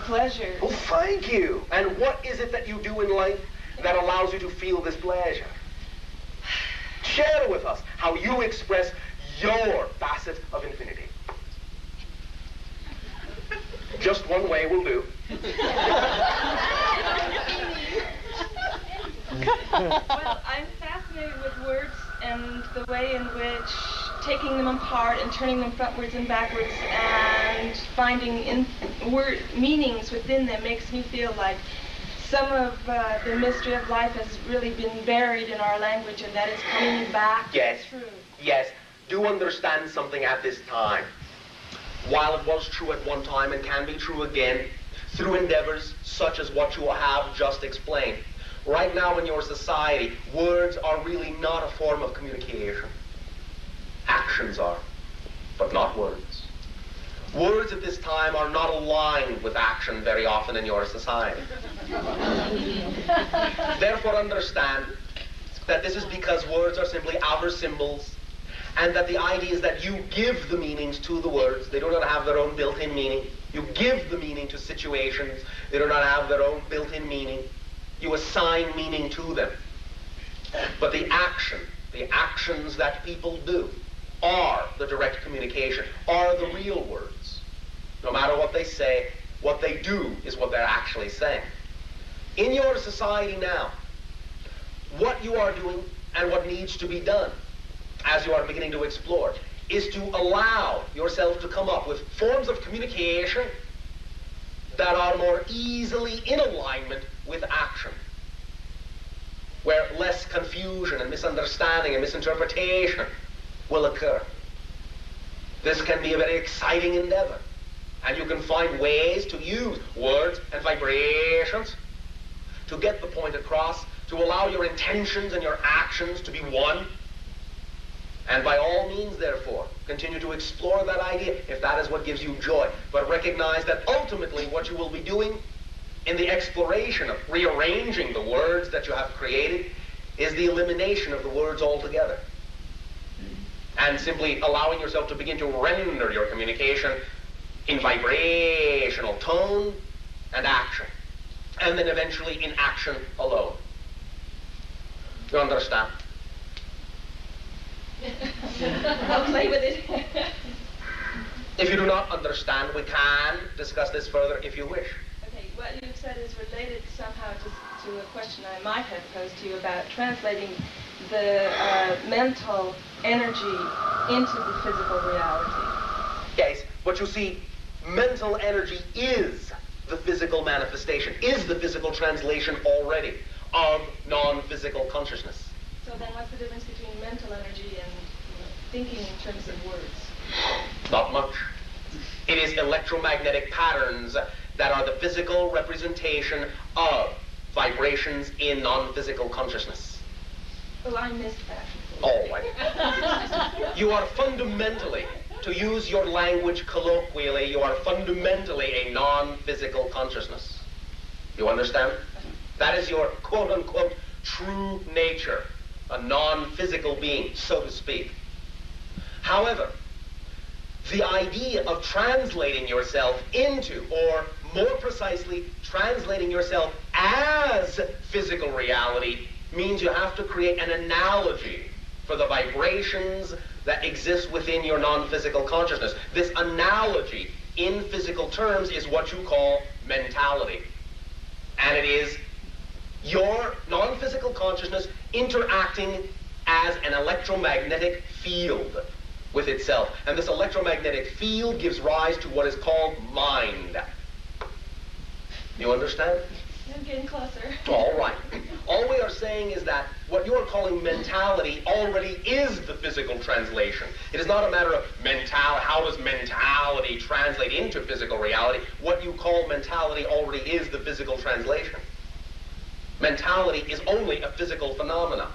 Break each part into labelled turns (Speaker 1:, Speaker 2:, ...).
Speaker 1: pleasure.
Speaker 2: Oh, thank you. And what is it that you do in life that allows you to feel this pleasure? Share with us how you express your facet of infinity. Just one way will do.
Speaker 1: Well, I'm fascinated with words and the way in which taking them apart and turning them frontwards and backwards and finding word meanings within them makes me feel like some of the mystery of life has really been buried in our language, and that is coming back true.
Speaker 2: Yes. Do understand something at this time. While it was true at one time and can be true again through endeavors such as what you have just explained, right now in your society, words are really not a form of communication. Actions are, but not words. Words at this time are not aligned with action very often in your society. Therefore, understand that this is because words are simply outer symbols, and that the idea is that you give the meanings to the words. They do not have their own built-in meaning. You give the meaning to situations. They do not have their own built-in meaning. You assign meaning to them. But the actions that people do are the direct communication, are the real words. No matter what they say, what they do is what they're actually saying. In your society now, what you are doing and what needs to be done, as you are beginning to explore, is to allow yourself to come up with forms of communication that are more easily in alignment with action, where less confusion and misunderstanding and misinterpretation will occur. This can be a very exciting endeavor, and you can find ways to use words and vibrations to get the point across, to allow your intentions and your actions to be one. And by all means, therefore, continue to explore that idea if that is what gives you joy. But recognize that ultimately what you will be doing in the exploration of rearranging the words that you have created is the elimination of the words altogether. And simply allowing yourself to begin to render your communication in vibrational tone and action. And then eventually in action alone. You understand?
Speaker 1: I'll play with it.
Speaker 2: If you do not understand, we can discuss this further if you wish.
Speaker 1: Okay, what you've said is related somehow to a question I might have posed to you about translating the mental energy into the physical reality.
Speaker 2: Yes, but you see, mental energy is the physical manifestation, is the physical translation already of non-physical consciousness.
Speaker 1: So then what's the difference between mental energy and thinking in terms of words?
Speaker 2: Not much. It is electromagnetic patterns that are the physical representation of vibrations in non-physical consciousness.
Speaker 1: Oh, I missed that.
Speaker 2: All right. You are fundamentally, to use your language colloquially, you are fundamentally a non-physical consciousness. You understand? That is your quote-unquote true nature, a non-physical being, so to speak. However, the idea of translating yourself into, or more precisely, translating yourself as physical reality means you have to create an analogy for the vibrations that exist within your non-physical consciousness. This analogy in physical terms is what you call mentality. And it is your non-physical consciousness interacting as an electromagnetic field with itself. And this electromagnetic field gives rise to what is called mind. You understand?
Speaker 1: I'm getting closer.
Speaker 2: All right. All we are saying is that what you are calling mentality already is the physical translation. It is not a matter of how does mentality translate into physical reality. What you call mentality already is the physical translation. Mentality is only a physical phenomenon.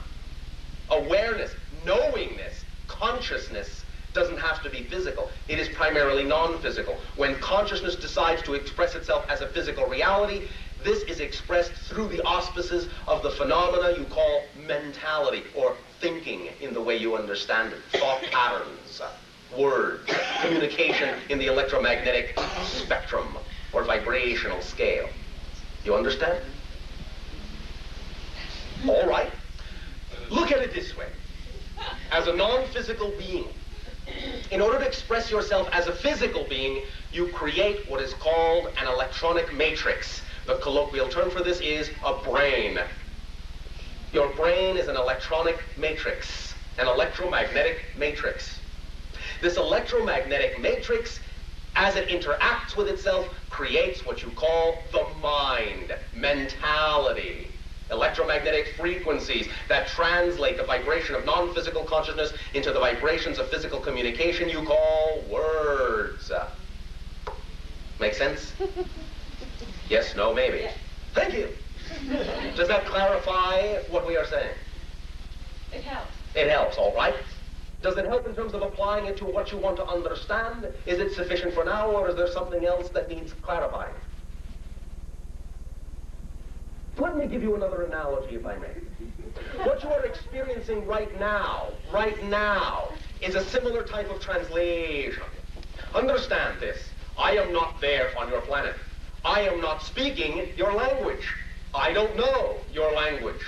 Speaker 2: Awareness, knowingness, consciousness doesn't have to be physical. It is primarily non-physical. When consciousness decides to express itself as a physical reality, this is expressed through the auspices of the phenomena you call mentality, or thinking in the way you understand it. Thought patterns, words, communication in the electromagnetic spectrum. or vibrational scale. You understand? All right. Look at it this way. As a non-physical being, in order to express yourself as a physical being, you create what is called an electronic matrix. The colloquial term for this is a brain. Your brain is an electronic matrix, an electromagnetic matrix. This electromagnetic matrix, as it interacts with itself, creates what you call the mind, mentality. Electromagnetic frequencies that translate the vibration of non-physical consciousness into the vibrations of physical communication you call words. Make sense? Yes, no, maybe.
Speaker 1: Yeah.
Speaker 2: Thank you. Does that clarify what we are saying?
Speaker 1: It helps.
Speaker 2: It helps, all right. Does it help in terms of applying it to what you want to understand? Is it sufficient for now, or is there something else that needs clarifying? Let me give you another analogy, if I may. What you are experiencing right now, is a similar type of translation. Understand this. I am not there on your planet. I am not speaking your language. I don't know your language.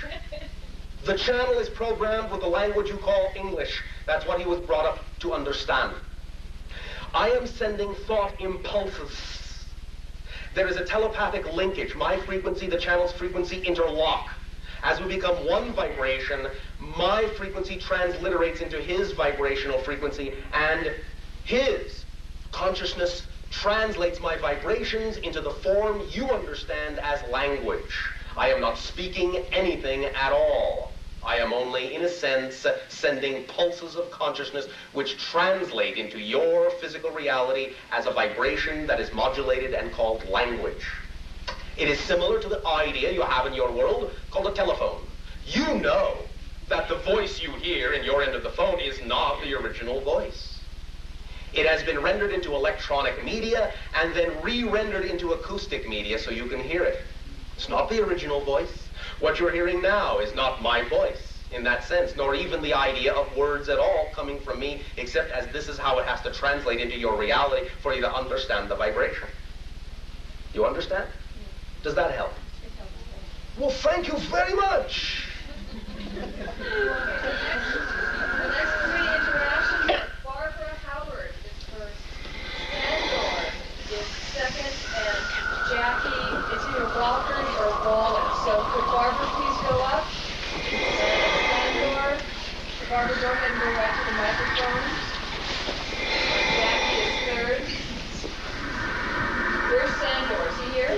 Speaker 2: The channel is programmed with the language you call English. That's what he was brought up to understand. I am sending thought impulses. There is a telepathic linkage. My frequency, the channel's frequency interlock. As we become one vibration, my frequency transliterates into his vibrational frequency, and his consciousness translates my vibrations into the form you understand as language. I am not speaking anything at all. I am only, in a sense, sending pulses of consciousness which translate into your physical reality as a vibration that is modulated and called language. It is similar to the idea you have in your world called a telephone. You know that the voice you hear in your end of the phone is not the original voice. It has been rendered into electronic media and then re-rendered into acoustic media so you can hear it. It's not the original voice. What you're hearing now is not my voice in that sense, nor even the idea of words at all coming from me, except as this is how it has to translate into your reality for you to understand the vibration. You understand? Does that help? Well, thank you very much.
Speaker 1: The next three interactions, Barbara Howard is first, Sandor is second, and Jackie is either walkers or wallers. So could Barbara please go up? And Sandor, Barbara, go ahead and go right to the microphone. Jackie is third. Where's Sandor? Is he here?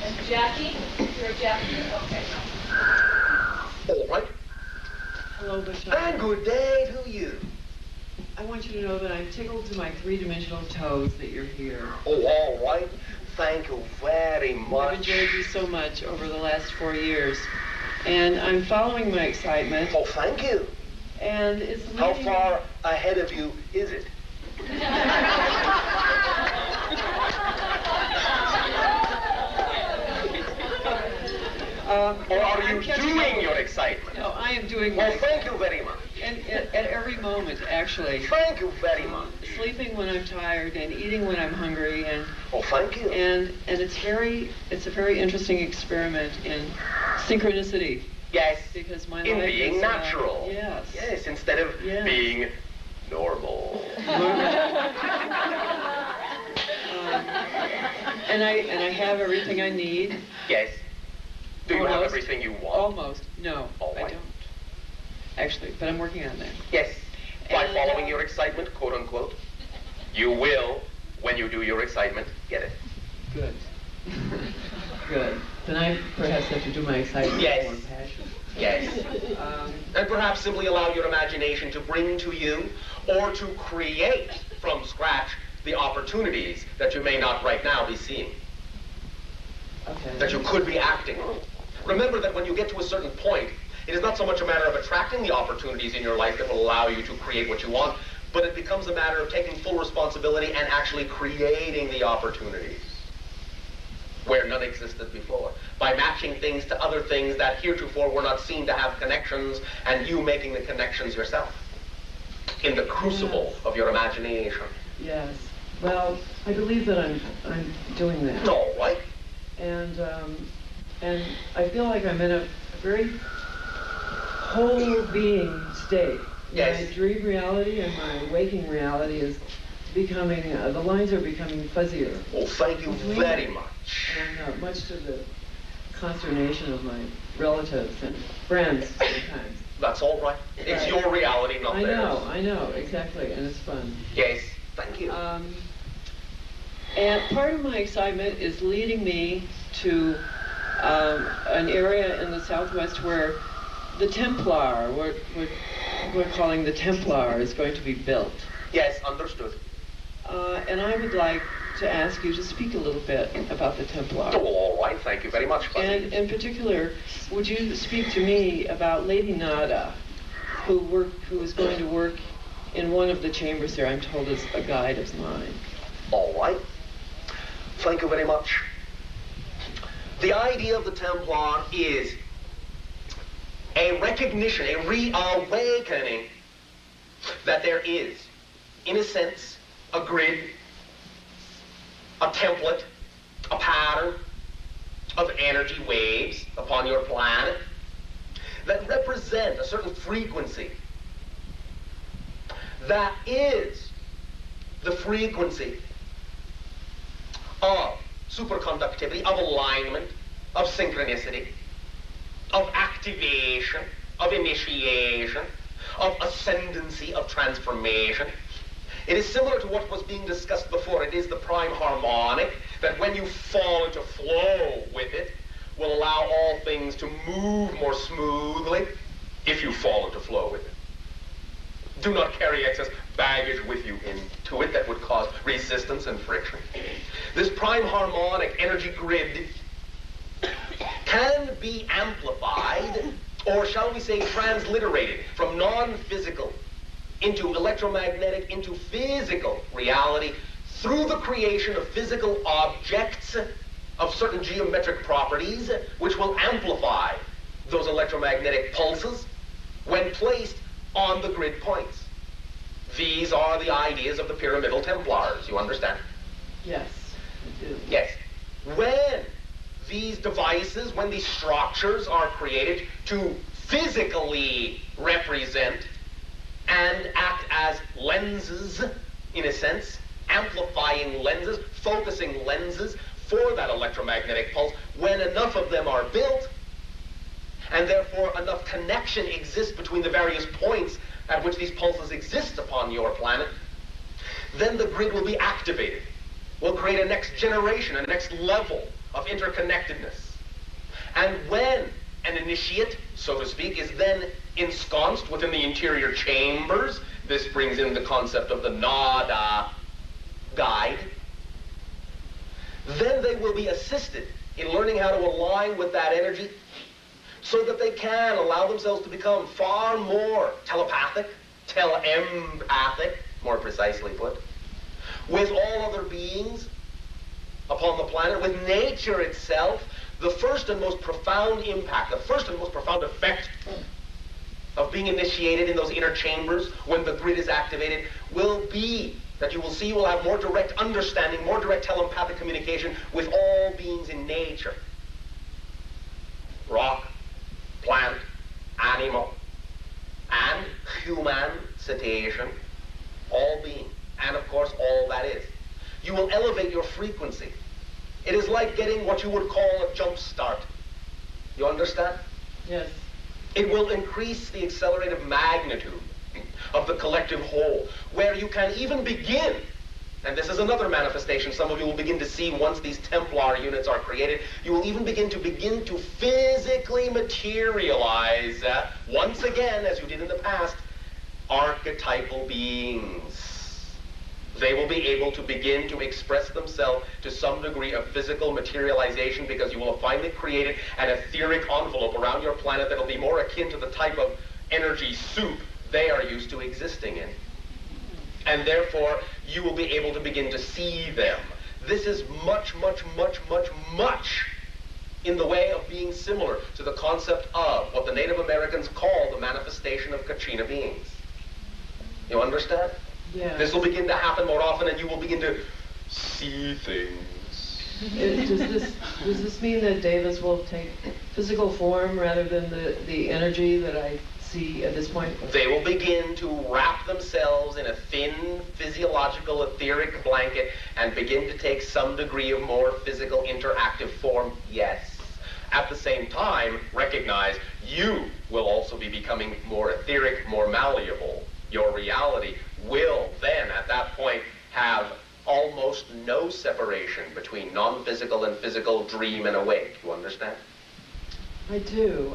Speaker 1: And Jackie? You're Jackie? Okay.
Speaker 2: All right.
Speaker 3: Hello, Bashar.
Speaker 2: And good day to you.
Speaker 3: I want you to know that I'm tickled to my three-dimensional toes that you're here.
Speaker 2: Oh, all right. Thank you very much.
Speaker 3: I've enjoyed you so much over the last 4 years. And I'm following my excitement.
Speaker 2: Oh, thank you.
Speaker 3: And it's
Speaker 2: How
Speaker 3: leading
Speaker 2: far ahead of you is it? Or are you doing your excitement?
Speaker 3: No, I am doing
Speaker 2: Well,
Speaker 3: my
Speaker 2: thank you very much.
Speaker 3: And at every moment, actually.
Speaker 2: Thank you very much.
Speaker 3: Sleeping when I'm tired and eating when I'm hungry, and
Speaker 2: Oh, thank you.
Speaker 3: it's a very interesting experiment in synchronicity.
Speaker 2: Yes.
Speaker 3: Because my
Speaker 2: In
Speaker 3: life
Speaker 2: being
Speaker 3: is,
Speaker 2: natural.
Speaker 3: Yes.
Speaker 2: Yes, instead of
Speaker 3: Yes.
Speaker 2: being normal.
Speaker 3: And I have everything I need.
Speaker 2: Yes. Do you have
Speaker 3: Almost.
Speaker 2: everything you want?
Speaker 3: Almost. No,
Speaker 2: All
Speaker 3: I
Speaker 2: right.
Speaker 3: don't. Actually, but I'm working on that.
Speaker 2: Yes. By
Speaker 3: And,
Speaker 2: following your excitement, quote unquote, you will, when you do your excitement, get it.
Speaker 3: Good. Good. Then I perhaps have to do my excitement
Speaker 2: Yes.
Speaker 3: with more passion.
Speaker 2: Yes. And perhaps simply allow your imagination to bring to you or to create from scratch the opportunities that you may not right now be seeing,
Speaker 3: Okay.
Speaker 2: that you could be acting on. Remember that when you get to a certain point, it is not so much a matter of attracting the opportunities in your life that will allow you to create what you want, but it becomes a matter of taking full responsibility and actually creating the opportunities where none existed before, by matching things to other things that heretofore were not seen to have connections, and you making the connections yourself in the crucible of your imagination.
Speaker 3: Yes. Well, I believe that I'm doing that.
Speaker 2: All right.
Speaker 3: And I feel like I'm in a very whole being state.
Speaker 2: Yes.
Speaker 3: My dream reality and my waking reality is becoming, the lines are becoming fuzzier.
Speaker 2: Oh, thank you very much.
Speaker 3: And much to the consternation of my relatives and friends sometimes.
Speaker 2: That's all right. It's your reality, not theirs.
Speaker 3: I know, exactly, and it's fun.
Speaker 2: Yes, thank you.
Speaker 3: And part of my excitement is leading me to an area in the Southwest where the Templar, what we're calling the Templar, is going to be built.
Speaker 2: Yes, understood.
Speaker 3: And I would like to ask you to speak a little bit about the Templar.
Speaker 2: Oh, all right, thank you very much, Fuzzy.
Speaker 3: And in particular, would you speak to me about Lady Nada, who is going to work in one of the chambers there, I'm told is a guide of mine.
Speaker 2: All right. Thank you very much. The idea of the Templar is a recognition, a reawakening that there is, in a sense, a grid, a template, a pattern of energy waves upon your planet that represent a certain frequency that is the frequency of superconductivity, of alignment, of synchronicity, of activation, of initiation, of ascendancy, of transformation. It is similar to what was being discussed before. It is the prime harmonic that when you fall into flow with it will allow all things to move more smoothly if you fall into flow with it. Do not carry excess baggage with you into it that would cause resistance and friction. This prime harmonic energy grid can be amplified, or shall we say transliterated, from non-physical into electromagnetic, into physical reality through the creation of physical objects of certain geometric properties which will amplify those electromagnetic pulses when placed on the grid points. These are the ideas of the pyramidal Templars, you understand?
Speaker 3: Yes, I do.
Speaker 2: Yes. When these devices, when these structures are created to physically represent and act as lenses, in a sense, amplifying lenses, focusing lenses for that electromagnetic pulse, when enough of them are built, and therefore enough connection exists between the various points at which these pulses exist upon your planet, then the grid will be activated. We'll create a next generation, a next level of interconnectedness. And when an initiate, so to speak, is then ensconced within the interior chambers, this brings in the concept of the Nada guide, then they will be assisted in learning how to align with that energy so that they can allow themselves to become far more telepathic, telempathic, more precisely put, with all other beings upon the planet, with nature itself. The first and most profound impact, the first and most profound effect of being initiated in those inner chambers when the grid is activated will be that you will see you will have more direct understanding, more direct telepathic communication with all beings in nature. Rock, plant, animal, and human cetacean, all being, and of course all that is. You will elevate your frequency. It is like getting what you would call a jump start. You understand?
Speaker 3: Yes.
Speaker 2: It will increase the accelerative magnitude of the collective whole, where you can even begin, and this is another manifestation some of you will begin to see once these Templar units are created, you will even begin to physically materialize, once again, as you did in the past, archetypal beings. They will be able to begin to express themselves to some degree of physical materialization because you will have finally created an etheric envelope around your planet that will be more akin to the type of energy soup they are used to existing in. And therefore, you will be able to begin to see them. This is much, much, much, much, much in the way of being similar to the concept of what the Native Americans call the manifestation of Kachina beings. You understand?
Speaker 3: Yeah.
Speaker 2: This will begin to happen more often, and you will begin to see things.
Speaker 3: Does this mean that Davis will take physical form rather than the energy that I see at this point?
Speaker 2: They will begin to wrap themselves in a thin, physiological, etheric blanket and begin to take some degree of more physical, interactive form, yes. At the same time, recognize you will also be becoming more etheric, more malleable. Your reality will then, at that point, have almost no separation between non-physical and physical, dream and awake. You understand?
Speaker 3: I do.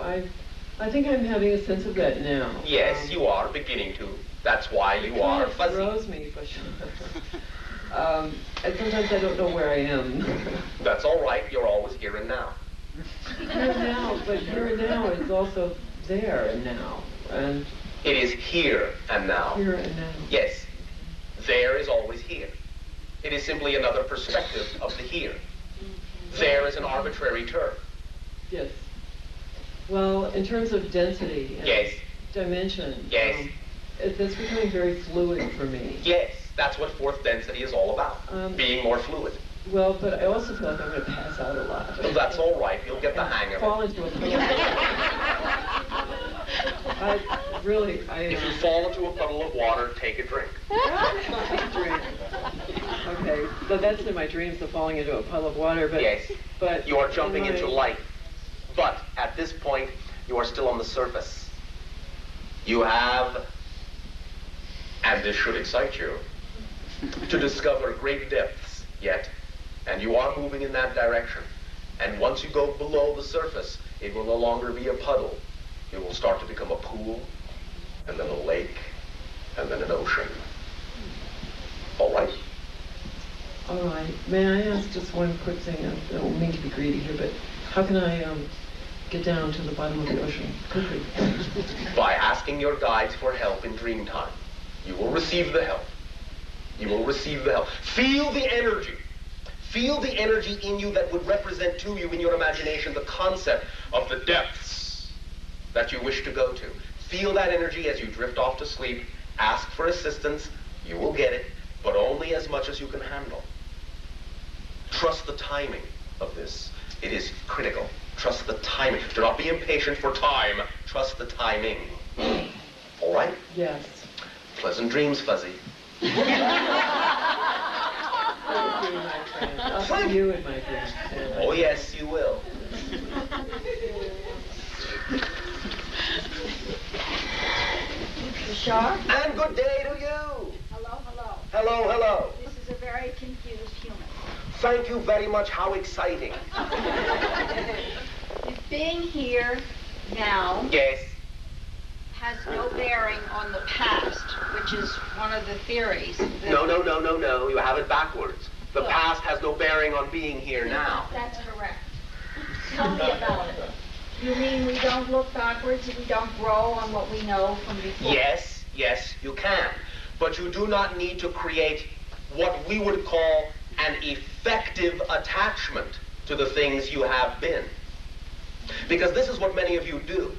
Speaker 3: I think I'm having a sense of that now.
Speaker 2: Yes, you are beginning to. That's why you are fuzzy.
Speaker 3: It throws me, Bashar. And sometimes I don't know where I am.
Speaker 2: That's all right. You're always here and now.
Speaker 3: Here and now, but here and now is also there and now. And
Speaker 2: it is here and now.
Speaker 3: Here and now.
Speaker 2: Yes. There is always here. It is simply another perspective of the here. There is an arbitrary term.
Speaker 3: Yes. Well, in terms of density and
Speaker 2: yes.
Speaker 3: dimension,
Speaker 2: yes.
Speaker 3: That's becoming very fluid for me.
Speaker 2: Yes, that's what fourth density is all about, being more fluid.
Speaker 3: Well, but I also feel like I'm going to pass out a lot.
Speaker 2: Well, that's all right. You'll get the hang of it.
Speaker 3: Fall into a puddle.
Speaker 2: If you fall into a puddle of water, take a drink.
Speaker 3: Okay, so that's in my dreams, the falling into a puddle of water. But
Speaker 2: yes,
Speaker 3: but
Speaker 2: you are jumping into life. But at this point, you are still on the surface. You have, and this should excite you, to discover great depths yet. And you are moving in that direction. And once you go below the surface, it will no longer be a puddle. It will start to become a pool, and then a lake, and then an ocean. All right?
Speaker 3: All right. May I ask just one quick thing? I don't mean to be greedy here, but how can I get down to the bottom of the ocean quickly?
Speaker 2: By asking your guides for help in dream time. You will receive the help. You will receive the help. Feel the energy. Feel the energy in you that would represent to you in your imagination the concept of the depths that you wish to go to. Feel that energy as you drift off to sleep. Ask for assistance. You will get it, but only as much as you can handle. Trust the timing of this. It is critical. Trust the timing. Do not be impatient for time. Trust the timing. All right?
Speaker 3: Yes.
Speaker 2: Pleasant dreams, Fuzzy.
Speaker 3: Thank you, my friend. I'll see you in my dreams.
Speaker 2: Oh, yes, you will.
Speaker 4: Bashar?
Speaker 2: And good day to you.
Speaker 4: Hello, hello.
Speaker 2: Hello, hello.
Speaker 4: This is a very confused human.
Speaker 2: Thank you very much. How exciting.
Speaker 4: Being here now
Speaker 2: Yes.
Speaker 4: has no bearing on the past, which is one of the theories.
Speaker 2: No. You have it backwards. The past has no bearing on being here now.
Speaker 4: That's correct. Tell me about it. You mean we don't look backwards and we don't grow on what we know from before?
Speaker 2: Yes, you can. But you do not need to create what we would call an effective attachment to the things you have been. Because this is what many of you do.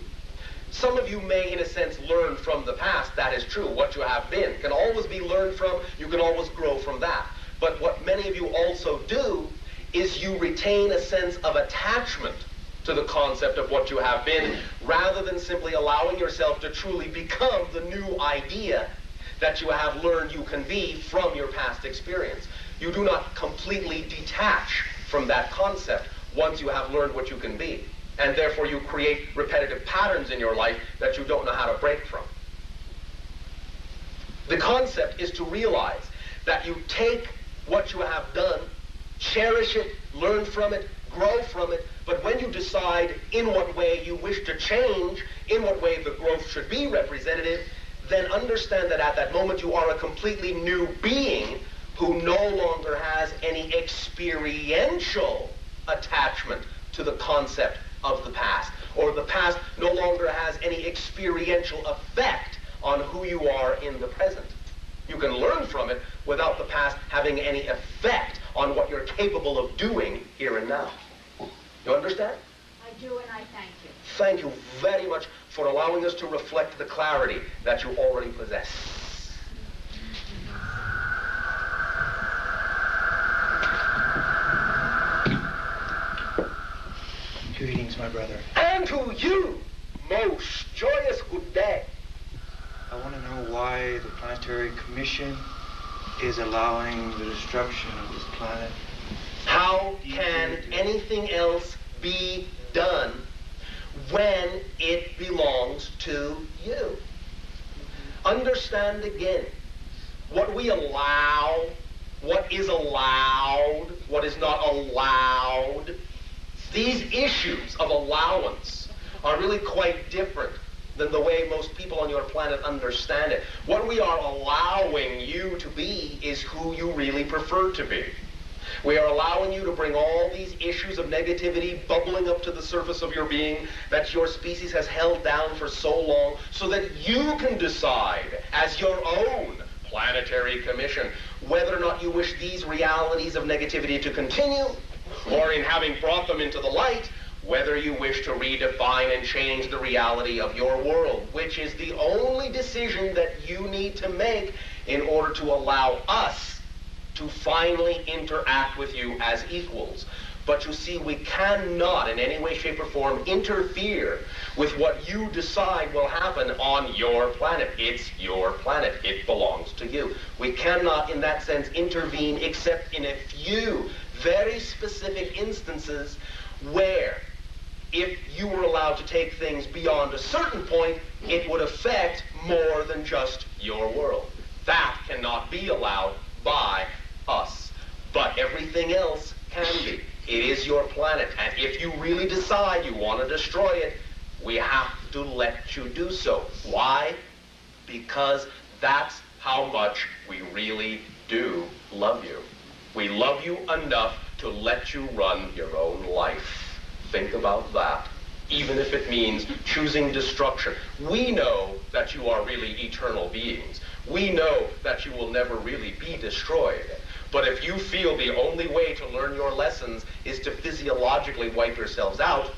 Speaker 2: Some of you may, in a sense, learn from the past. That is true. What you have been can always be learned from. You can always grow from that. But what many of you also do is you retain a sense of attachment to the concept of what you have been, rather than simply allowing yourself to truly become the new idea that you have learned you can be from your past experience. You do not completely detach from that concept once you have learned what you can be. And therefore you create repetitive patterns in your life that you don't know how to break from. The concept is to realize that you take what you have done, cherish it, learn from it, grow from it, but when you decide in what way you wish to change, in what way the growth should be representative, then understand that at that moment you are a completely new being who no longer has any experiential attachment to the concept of the past, or the past no longer has any experiential effect on who you are in the present. You can learn from it without the past having any effect on what you're capable of doing here and now. You understand?
Speaker 4: I do, and I thank you.
Speaker 2: Thank you very much for allowing us to reflect the clarity that you already possess.
Speaker 5: my brother.
Speaker 2: And to you, most joyous good day.
Speaker 5: I want to know why the Planetary Commission is allowing the destruction of this planet.
Speaker 2: How can anything else be done when it belongs to you? Understand again, what we allow, what is allowed, what is not allowed, these issues of allowance are really quite different than the way most people on your planet understand it. What we are allowing you to be is who you really prefer to be. We are allowing you to bring all these issues of negativity bubbling up to the surface of your being that your species has held down for so long so that you can decide as your own planetary commission whether or not you wish these realities of negativity to continue, or in having brought them into the light, whether you wish to redefine and change the reality of your world, which is the only decision that you need to make in order to allow us to finally interact with you as equals. But you see, we cannot in any way, shape, or form interfere with what you decide will happen on your planet. It's your planet. It belongs to you. We cannot, in that sense, intervene except in a few very specific instances where, if you were allowed to take things beyond a certain point, it would affect more than just your world. That cannot be allowed by us. But everything else can be. It is your planet, and if you really decide you want to destroy it, we have to let you do so. Why? Because that's how much we really do love you. We love you enough to let you run your own life. Think about that. Even if it means choosing destruction. We know that you are really eternal beings. We know that you will never really be destroyed. But if you feel the only way to learn your lessons is to physiologically wipe yourselves out,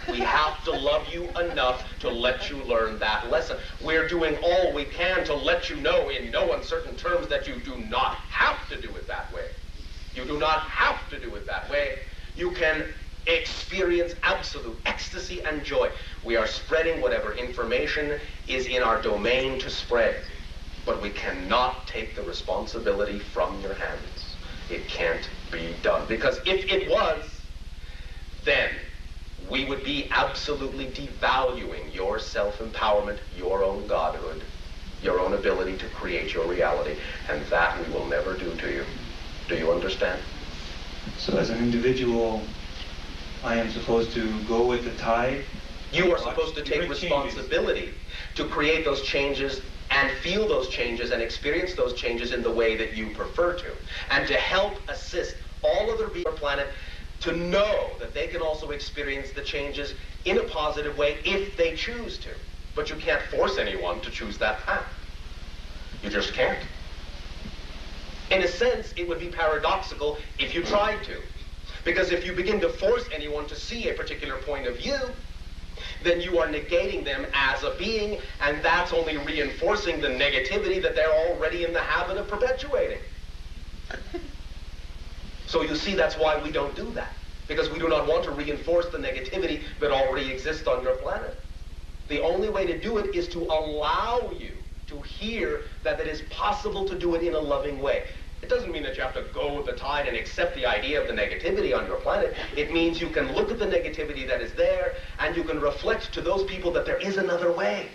Speaker 2: we have to love you enough to let you learn that lesson. We're doing all we can to let you know in no uncertain terms that you do not have to do it that way. You do not have to do it that way. You can experience absolute ecstasy and joy. We are spreading whatever information is in our domain to spread. But we cannot take the responsibility from your hands. It can't be done. Because if it was, then we would be absolutely devaluing your self-empowerment, your own godhood, your own ability to create your reality. And that we will never do to you. Do you understand?
Speaker 5: So as an individual, I am supposed to go with the tide?
Speaker 2: You are supposed to take responsibility to create those changes and feel those changes and experience those changes in the way that you prefer to. And to help assist all other beings on the planet to know that they can also experience the changes in a positive way if they choose to. But you can't force anyone to choose that path. You just can't. In a sense, it would be paradoxical if you tried to. Because if you begin to force anyone to see a particular point of view, then you are negating them as a being, and that's only reinforcing the negativity that they're already in the habit of perpetuating. So you see, that's why we don't do that, because we do not want to reinforce the negativity that already exists on your planet. The only way to do it is to allow you to hear that it is possible to do it in a loving way. It doesn't mean that you have to go with the tide and accept the idea of the negativity on your planet. It means you can look at the negativity that is there, and you can reflect to those people that there is another way.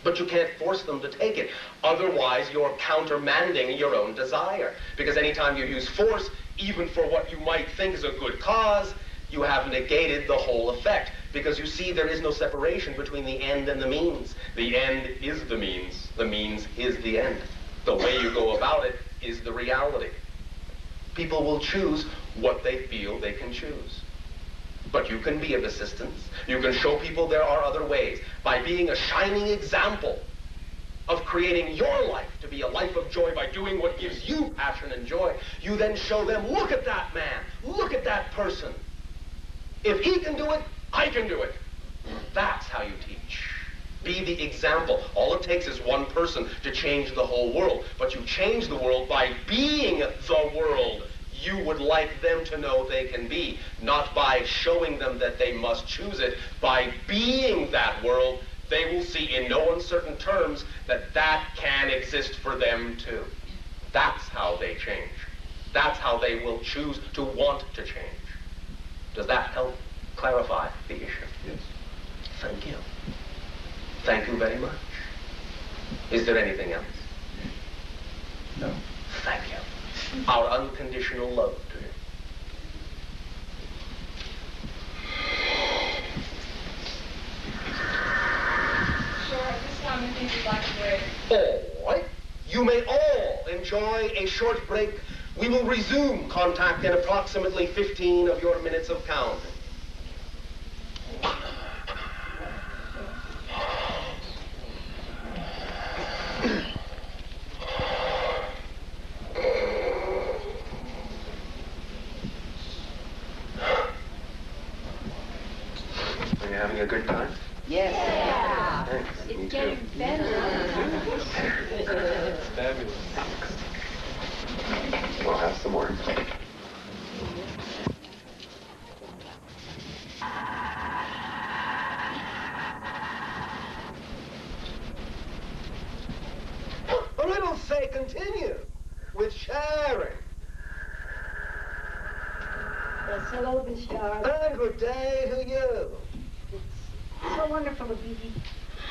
Speaker 2: But you can't force them to take it. Otherwise, you're countermanding your own desire. Because anytime you use force, even for what you might think is a good cause, you have negated the whole effect. Because you see, there is no separation between the end and the means. The end is the means is the end. The way you go about it is the reality. People will choose what they feel they can choose. But you can be of assistance. You can show people there are other ways. By being a shining example of creating your life to be a life of joy by doing what gives you passion and joy, you then show them, look at that man, look at that person. If he can do it, I can do it. That's how you teach. Be the example. All it takes is one person to change the whole world. But you change the world by being the world. you would like them to know they can be, not by showing them that they must choose it. By being that world, they will see in no uncertain terms that that can exist for them too. That's how they change. That's how they will choose to want to change. Does that help clarify the issue?
Speaker 5: Yes.
Speaker 2: Thank you. Thank you very much. Is there anything else?
Speaker 5: No.
Speaker 2: Thank you. Our unconditional love to you.
Speaker 1: Sure, at this time I think we'd like to break.
Speaker 2: All right. You may all enjoy a short break. We will resume contact in approximately 15 of your minutes of counting. Are you having a good time?
Speaker 4: Yes. Yeah.
Speaker 2: Thanks. Me
Speaker 4: It's
Speaker 2: too.
Speaker 4: getting better.
Speaker 5: Fabulous.
Speaker 2: We'll have some more. A little say continue with sharing.
Speaker 4: Yes, hello, Bashar.
Speaker 2: Good day to you.
Speaker 4: It's so wonderful to be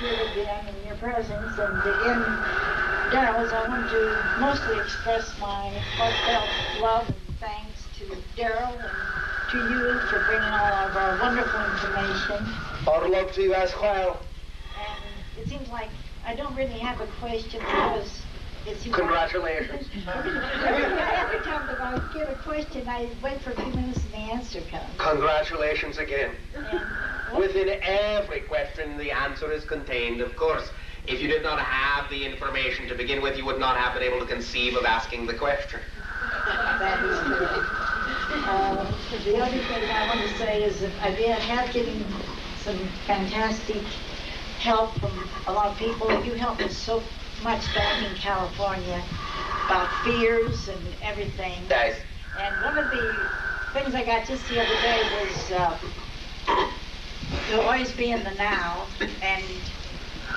Speaker 4: here again in your presence. And again, Darryl, I want to mostly express my heartfelt love and thanks to Darryl and to you for bringing all of our wonderful information.
Speaker 2: Our love to you as well.
Speaker 4: And it seems like I don't really have a question because it seems
Speaker 2: Congratulations.
Speaker 4: like every time that I get a question, I wait for a few minutes and the answer comes.
Speaker 2: Congratulations again.
Speaker 4: And
Speaker 2: Within every question, the answer is contained, of course. If you did not have the information to begin with, you would not have been able to conceive of asking the question.
Speaker 4: that is correct. The other thing I want to say is that I have given some fantastic help from a lot of people. You helped us so much back in California about fears and everything.
Speaker 2: Guys,
Speaker 4: And one of the things I got just the other day was to always be in the now, and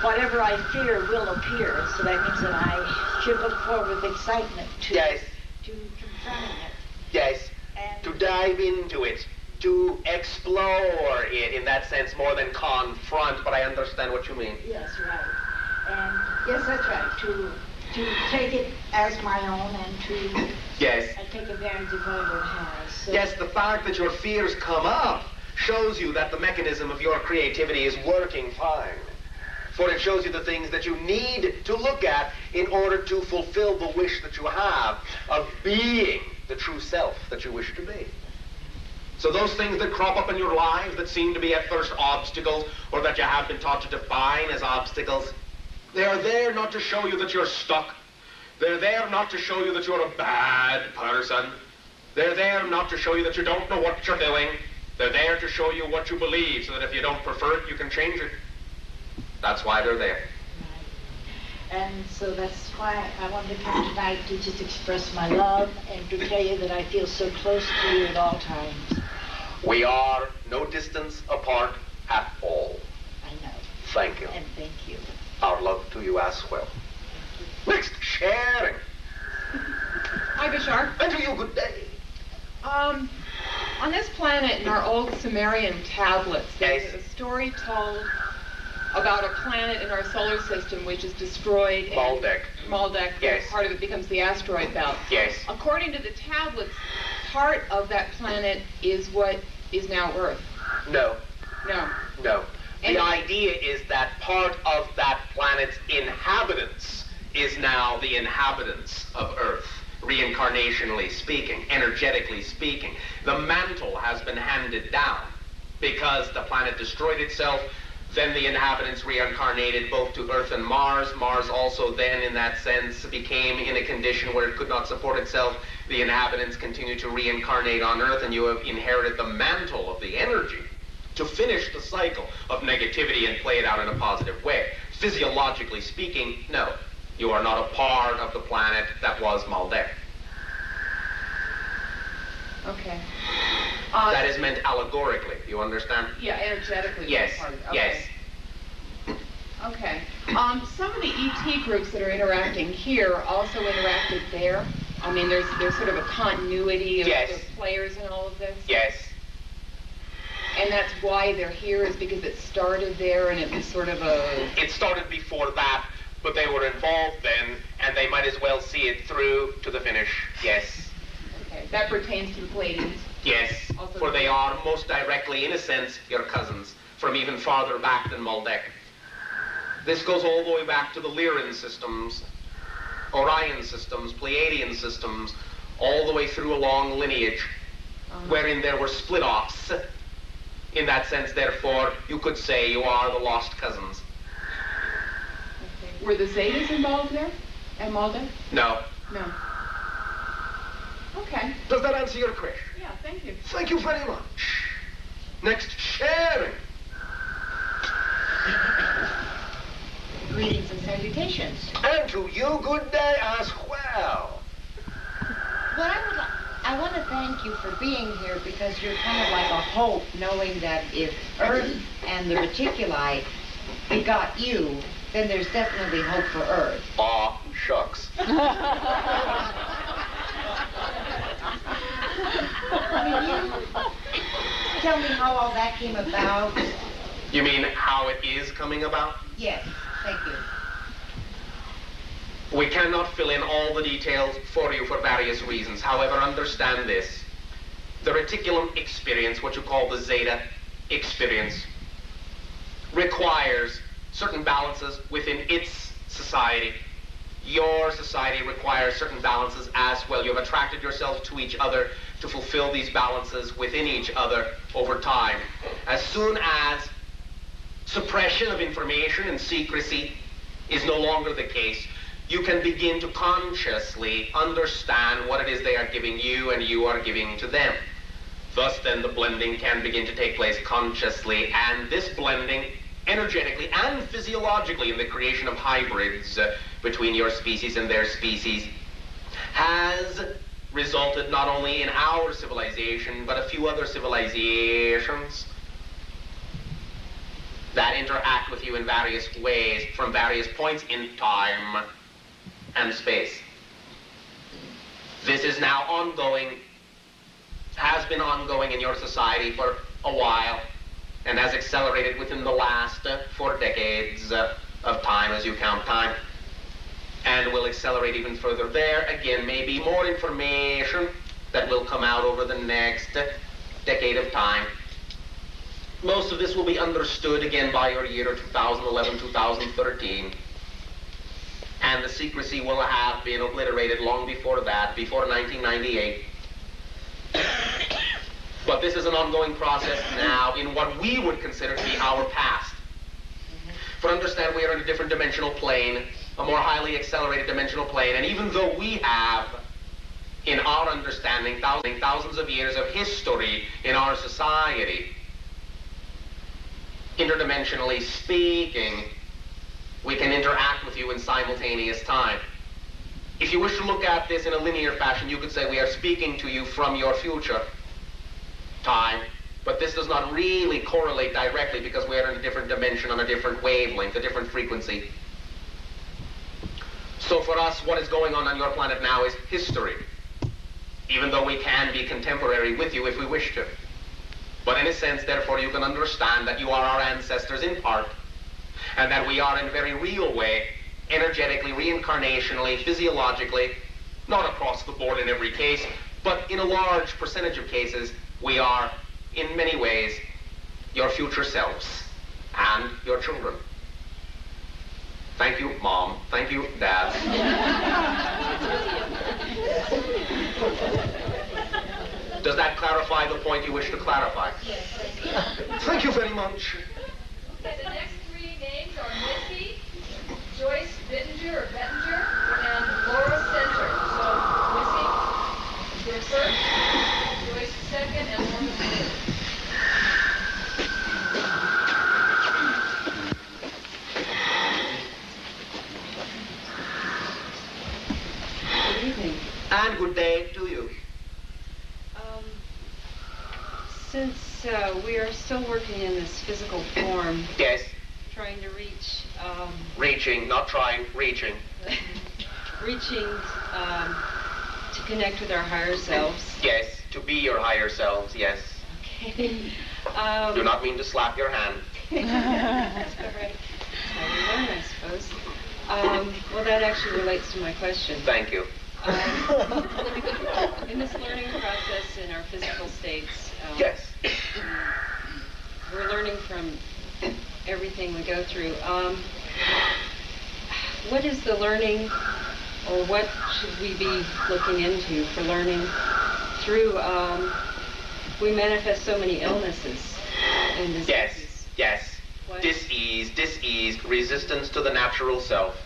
Speaker 4: whatever I fear will appear. So that means that I should look forward with excitement to
Speaker 2: Yes.
Speaker 4: to confronting it.
Speaker 2: yes,
Speaker 4: And
Speaker 2: to dive into it, to explore it in that sense more than confront, but I understand what you mean.
Speaker 4: yes, right. And yes, that's right. To take it as my own and to
Speaker 2: Yes.
Speaker 4: take advantage of whatever it has. So,
Speaker 2: Yes, the fact that your fears come up shows you that the mechanism of your creativity is working fine. For it shows you the things that you need to look at in order to fulfill the wish that you have of being the true self that you wish to be. So those things that crop up in your lives that seem to be at first obstacles, or that you have been taught to define as obstacles, they are there not to show you that you're stuck. They're there not to show you that you're a bad person. They're there not to show you that you don't know what you're doing. They're there to show you what you believe, so that if you don't prefer it, you can change it. That's why they're there.
Speaker 4: and so that's why I wanted to come tonight to just express my love and to tell you that I feel so close to you at all times.
Speaker 2: We are no distance apart at all.
Speaker 4: I know.
Speaker 2: Thank you.
Speaker 4: And thank you.
Speaker 2: Our love to you as well. Next, sharing.
Speaker 6: Hi, Bashar.
Speaker 2: And to you, good day.
Speaker 6: On this planet, in our old Sumerian tablets, there's
Speaker 2: Yes.
Speaker 6: a story told about a planet in our solar system which is destroyed. and
Speaker 2: Maldek.
Speaker 6: Maldek,
Speaker 2: Yes.
Speaker 6: part of it becomes the asteroid belt.
Speaker 2: Yes.
Speaker 6: According to the tablets, part of that planet is what is now Earth.
Speaker 2: No.
Speaker 6: No.
Speaker 2: No.
Speaker 6: And-
Speaker 2: The idea is that part of that planet's inhabitants is now the inhabitants of Earth, reincarnationally speaking, energetically speaking. The mantle has been handed down because the planet destroyed itself. Then the inhabitants reincarnated both to Earth and Mars. Mars also then, in that sense, became in a condition where it could not support itself. The inhabitants continue to reincarnate on Earth, and you have inherited the mantle of the energy to finish the cycle of negativity and play it out in a positive way. Physiologically speaking, no. You are not a part of the planet that was Maldek.
Speaker 6: Okay.
Speaker 2: That is meant allegorically, you understand?
Speaker 6: Yeah, energetically.
Speaker 2: Yes,
Speaker 6: Part of it.
Speaker 2: yes.
Speaker 6: Okay. Some of the ET groups that are interacting here also interacted there. I mean, there's sort of a continuity of
Speaker 2: Yes.
Speaker 6: the players in all of this.
Speaker 2: Yes.
Speaker 6: And that's why they're here, is because it started there and it was sort of a...
Speaker 2: It started before that, but they were involved then, and they might as well see it through to the finish. Yes.
Speaker 6: Okay. That pertains to the Pleiadians.
Speaker 2: Yes,
Speaker 6: Also
Speaker 2: for they are most directly, in a sense, your cousins, from even farther back than Maldek. This goes all the way back to the Lyran systems, Orion systems, Pleiadian systems, all the way through a long lineage, wherein there were split-offs. In that sense, therefore, you could say you are the lost cousins.
Speaker 6: Okay. Were the Zetas involved there at Maldek?
Speaker 2: No.
Speaker 6: No. Okay.
Speaker 2: Does that answer your question?
Speaker 6: Yeah, thank you.
Speaker 2: Thank you very much. Next, Sharon.
Speaker 7: Greetings and salutations.
Speaker 2: And to you, good day as well.
Speaker 7: Well, I want to thank you for being here, because you're kind of like a hope, knowing that if Earth and the reticuli begot you, then there's definitely hope for Earth.
Speaker 2: Aw, shucks.
Speaker 7: Tell me how all that came about.
Speaker 2: You mean how it is coming about?
Speaker 7: Yes, thank you.
Speaker 2: We cannot fill in all the details for you for various reasons. However, understand this. The reticulum experience, what you call the zeta experience, requires certain balances within its society. Your society requires certain balances as well. You've attracted yourselves to each other to fulfill these balances within each other over time. As soon as suppression of information and secrecy is no longer the case, you can begin to consciously understand what it is they are giving you and you are giving to them. Thus, then, the blending can begin to take place consciously, and this blending, energetically and physiologically, in the creation of hybrids between your species and their species, has resulted not only in our civilization, but a few other civilizations that interact with you in various ways from various points in time and space. This is now ongoing, has been ongoing in your society for a while, and has accelerated within the last 4 decades of time as you count time, and will accelerate even further there. Again, maybe more information that will come out over the next decade of time. Most of this will be understood again by your year 2011, 2013. And the secrecy will have been obliterated long before that, before 1998. But this is an ongoing process now in what we would consider to be our past. For understand, we are in a different dimensional plane, a more highly accelerated dimensional plane, and even though we have, in our understanding, thousands of years of history in our society, interdimensionally speaking, we can interact with you in simultaneous time. If you wish to look at this in a linear fashion, you could say we are speaking to you from your future time, but this does not really correlate directly because we are in a different dimension on a different wavelength, a different frequency. So for us, what is going on your planet now is history, even though we can be contemporary with you if we wish to. But in a sense, therefore, you can understand that you are our ancestors in part, and that we are in a very real way, energetically, reincarnationally, physiologically, not across the board in every case, but in a large percentage of cases, we are, in many ways, your future selves and your children. Thank you, Mom. Thank you, Dad. Does that clarify the point you wish to clarify?
Speaker 1: Yes, thank you.
Speaker 2: Thank you very much.
Speaker 1: Okay, the next 3 names are Missy, Joyce Bittinger, and Laura Center. So, Missy, you're first, Joyce second, and Laura third.
Speaker 3: Good evening.
Speaker 2: And good day to you.
Speaker 3: Since we are still working in this physical form,
Speaker 2: Yes.
Speaker 3: trying to reach,
Speaker 2: Reaching, not trying, reaching.
Speaker 3: reaching to connect with our higher selves.
Speaker 2: Yes, to be your higher selves, yes.
Speaker 3: Okay.
Speaker 2: Do not mean to slap your hand.
Speaker 3: That's all right. That's how we learn, I suppose. Well, that actually relates to my question.
Speaker 2: Thank you.
Speaker 3: In this learning process in our physical states,
Speaker 2: Yes.
Speaker 3: we're learning from everything we go through. What is the learning, or what should we be looking into for learning through, we manifest so many illnesses and diseases.
Speaker 2: Yes.
Speaker 3: What?
Speaker 2: Dis-ease, resistance to the natural self.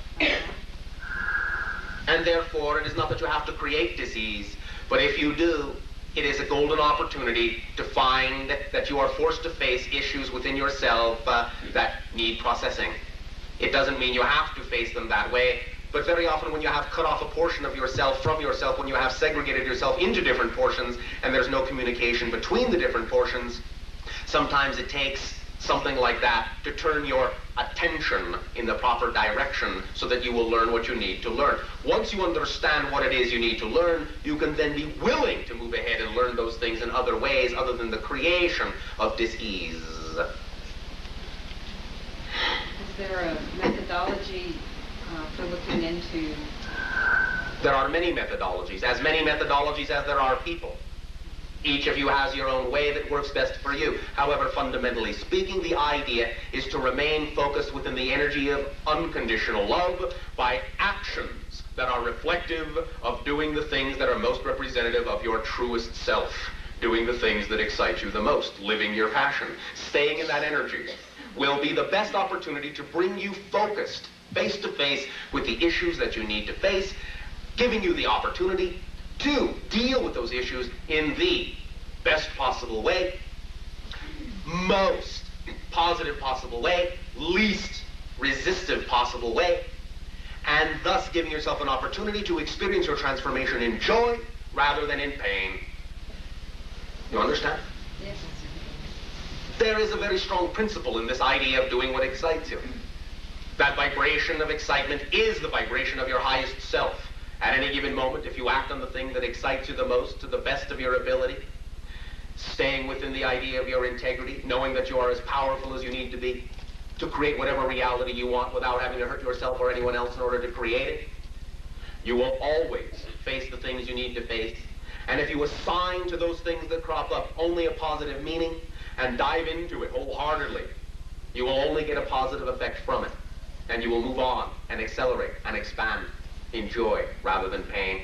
Speaker 2: And therefore, it is not that you have to create disease, but if you do, it is a golden opportunity to find that you are forced to face issues within yourself that need processing. It doesn't mean you have to face them that way, but very often when you have cut off a portion of yourself from yourself, when you have segregated yourself into different portions and there's no communication between the different portions, sometimes it takes something like that to turn your attention in the proper direction so that you will learn what you need to learn. Once you understand what it is you need to learn, you can then be willing to move ahead and learn those things in other ways other than the creation of dis-ease.
Speaker 3: Is there a methodology for looking into?
Speaker 2: There are many methodologies as there are people. Each of you has your own way that works best for you. However, fundamentally speaking, the idea is to remain focused within the energy of unconditional love by actions that are reflective of doing the things that are most representative of your truest self, doing the things that excite you the most, living your passion. Staying in that energy will be the best opportunity to bring you focused, face to face with the issues that you need to face, giving you the opportunity to deal with those issues in the best possible way, most positive possible way, least resistive possible way, and thus giving yourself an opportunity to experience your transformation in joy rather than in pain. You understand?
Speaker 3: Yes.
Speaker 2: There is a very strong principle in this idea of doing what excites you. That vibration of excitement is the vibration of your highest self. At any given moment, if you act on the thing that excites you the most to the best of your ability, staying within the idea of your integrity, knowing that you are as powerful as you need to be to create whatever reality you want without having to hurt yourself or anyone else in order to create it, you will always face the things you need to face. And if you assign to those things that crop up only a positive meaning and dive into it wholeheartedly, you will only get a positive effect from it. And you will move on and accelerate and expand in joy rather than pain.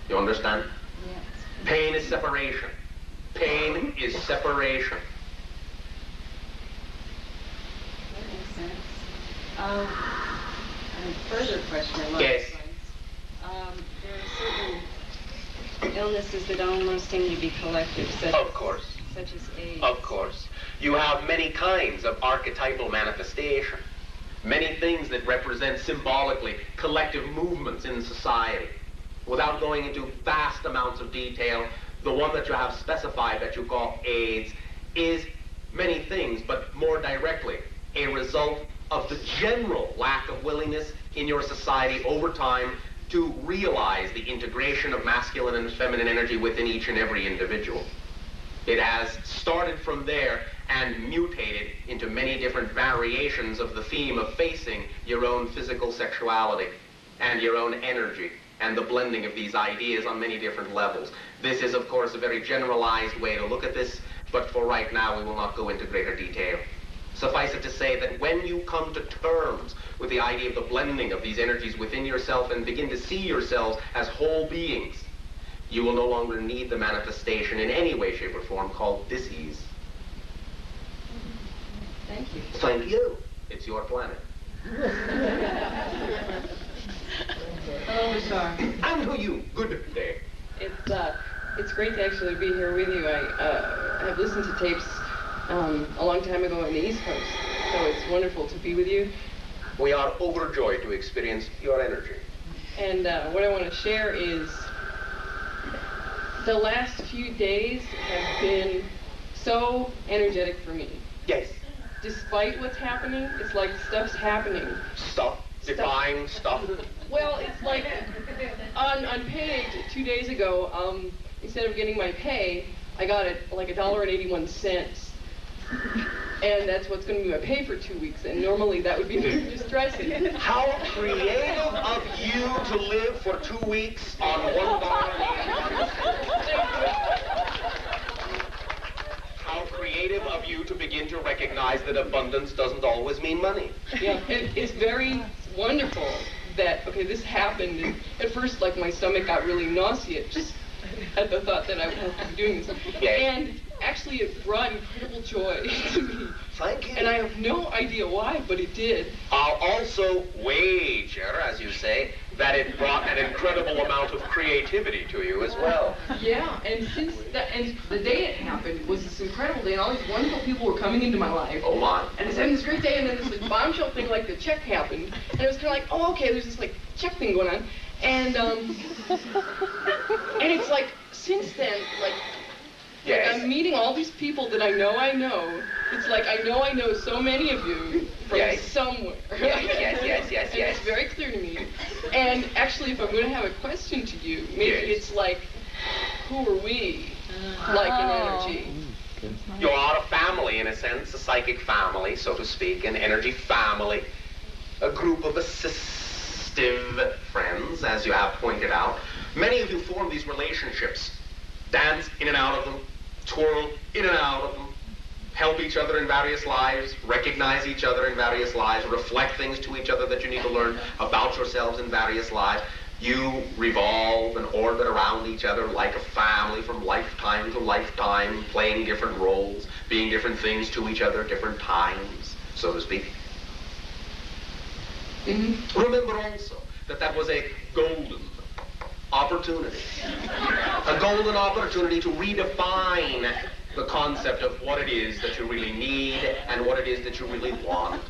Speaker 2: You understand?
Speaker 3: Yes.
Speaker 2: Pain is separation. Pain is separation.
Speaker 3: That makes sense. A further question along
Speaker 2: Yes.
Speaker 3: those lines. There are certain illnesses that almost seem to be collective,
Speaker 2: Of course.
Speaker 3: such as AIDS.
Speaker 2: Of course. You have many kinds of archetypal manifestation. Many things that represent symbolically collective movements in society. Without going into vast amounts of detail, the one that you have specified that you call AIDS is many things, but more directly a result of the general lack of willingness in your society over time to realize the integration of masculine and feminine energy within each and every individual. It has started from there and mutated into many different variations of the theme of facing your own physical sexuality and your own energy and the blending of these ideas on many different levels. This is, of course, a very generalized way to look at this, but for right now, we will not go into greater detail. Suffice it to say that when you come to terms with the idea of the blending of these energies within yourself and begin to see yourselves as whole beings, you will no longer need the manifestation in any way, shape, or form called dis-ease.
Speaker 3: Thank you.
Speaker 2: Thank you. It's your planet.
Speaker 3: Hello, Bashar.
Speaker 2: And to you, good day.
Speaker 8: It's great to actually be here with you. I have listened to tapes a long time ago on the East Coast, so it's wonderful to be with you.
Speaker 2: We are overjoyed to experience your energy.
Speaker 8: And what I want to share is the last few days have been so energetic for me.
Speaker 2: Yes.
Speaker 8: Despite what's happening, it's like stuff's happening.
Speaker 2: Stuff. Define stuff.
Speaker 8: Well, it's like on pay 2 days ago, instead of getting my pay, I got it like $1.81. And that's what's going to be my pay for 2 weeks, and normally that would be very distressing.
Speaker 2: How creative of you to live for 2 weeks on $1.81. How creative of you to begin to recognize that abundance doesn't always mean money.
Speaker 8: Yeah, it's very wonderful that, okay, this happened, and at first, like, my stomach got really nauseous just at the thought that I would have to be doing this.
Speaker 2: Yes.
Speaker 8: And actually, it brought incredible joy to me.
Speaker 2: Thank you.
Speaker 8: And I have no idea why, but it did.
Speaker 2: I'll also wager, as you say, that it brought an incredible amount of creativity to you as well.
Speaker 8: Yeah, and since that, and the day it happened was this incredible day, and all these wonderful people were coming into my life.
Speaker 2: Oh my.
Speaker 8: And I was having this great day, and then this like bombshell thing, like the check happened, and it was kind of like, oh, okay, there's this like check thing going on, and it's like since then, like.
Speaker 2: Yes.
Speaker 8: Like I'm meeting all these people that I know. It's like I know so many of you from somewhere.
Speaker 2: Yes.
Speaker 8: And it's very clear to me. And actually, if I'm going to have a question to you, maybe it's like, who are we? Like in energy.
Speaker 2: You are a family, in a sense, a psychic family, so to speak, an energy family, a group of assistive friends, as you have pointed out. Many of you form these relationships, dance in and out of them, twirl in and out of them, help each other in various lives, recognize each other in various lives, reflect things to each other that you need to learn about yourselves in various lives. You revolve and orbit around each other like a family from lifetime to lifetime, playing different roles, being different things to each other, different times, so to speak.
Speaker 8: Mm-hmm.
Speaker 2: Remember also that that was a golden opportunity. A golden opportunity to redefine the concept of what it is that you really need and what it is that you really want.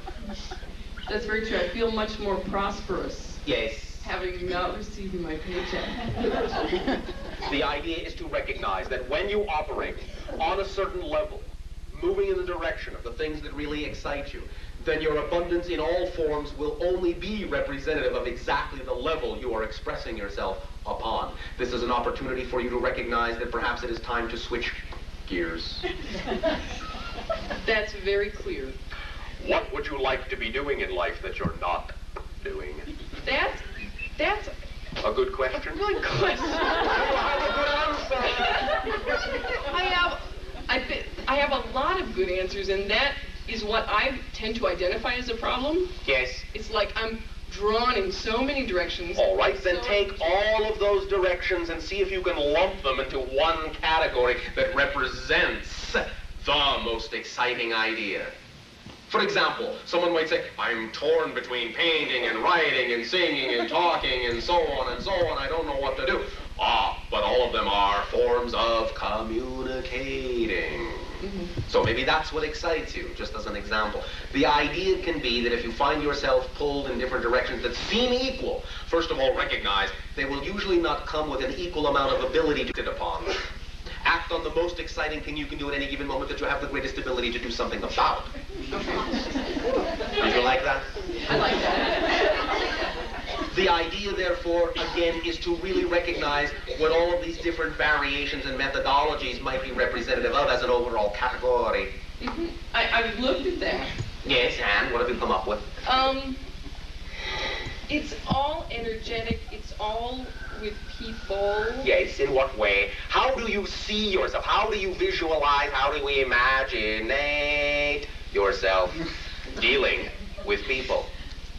Speaker 8: That's very true. I feel much more prosperous.
Speaker 2: Yes.
Speaker 8: Having not received my paycheck.
Speaker 2: The idea is to recognize that when you operate on a certain level, moving in the direction of the things that really excite you, then your abundance in all forms will only be representative of exactly the level you are expressing yourself upon. This is an opportunity for you to recognize that perhaps it is time to switch gears.
Speaker 8: That's very clear.
Speaker 2: What would you like to be doing in life that you're not doing?
Speaker 8: That's
Speaker 2: a good question.
Speaker 8: A good question. I have a lot of good answers, and that is what I tend to identify as a problem.
Speaker 2: Yes.
Speaker 8: It's like I'm drawn in so many directions.
Speaker 2: All right, then take all of those directions and see if you can lump them into one category that represents the most exciting idea. For example, someone might say, I'm torn between painting and writing and singing and talking and so on and so on. I don't know what to do. But all of them are forms of communicating. Mm-hmm. So maybe that's what excites you, just as an example. The idea can be that if you find yourself pulled in different directions that seem equal, first of all, recognize they will usually not come with an equal amount of ability to hit upon. Act on the most exciting thing you can do at any given moment that you have the greatest ability to do something about. Did you like that?
Speaker 8: I like that.
Speaker 2: The idea, therefore, again, is to really recognize what all of these different variations and methodologies might be representative of as an overall category.
Speaker 8: Mm-hmm. I've looked at that.
Speaker 2: Yes, and what have you come up with?
Speaker 8: It's all energetic. It's all with people.
Speaker 2: Yes, in what way? How do you see yourself? How do you visualize? How do we imaginate yourself dealing with people?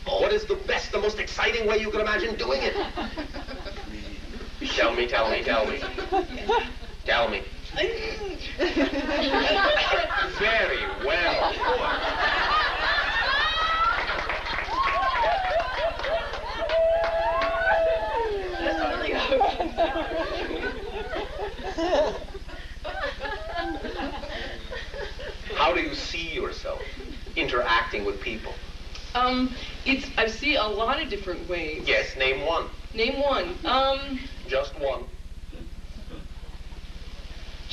Speaker 2: What is the best, the most exciting way you can imagine doing it? Tell me. Tell me. Very well. How do you see yourself interacting with people?
Speaker 8: I see a lot of different ways.
Speaker 2: Yes, name one.
Speaker 8: Name one.
Speaker 2: Just one.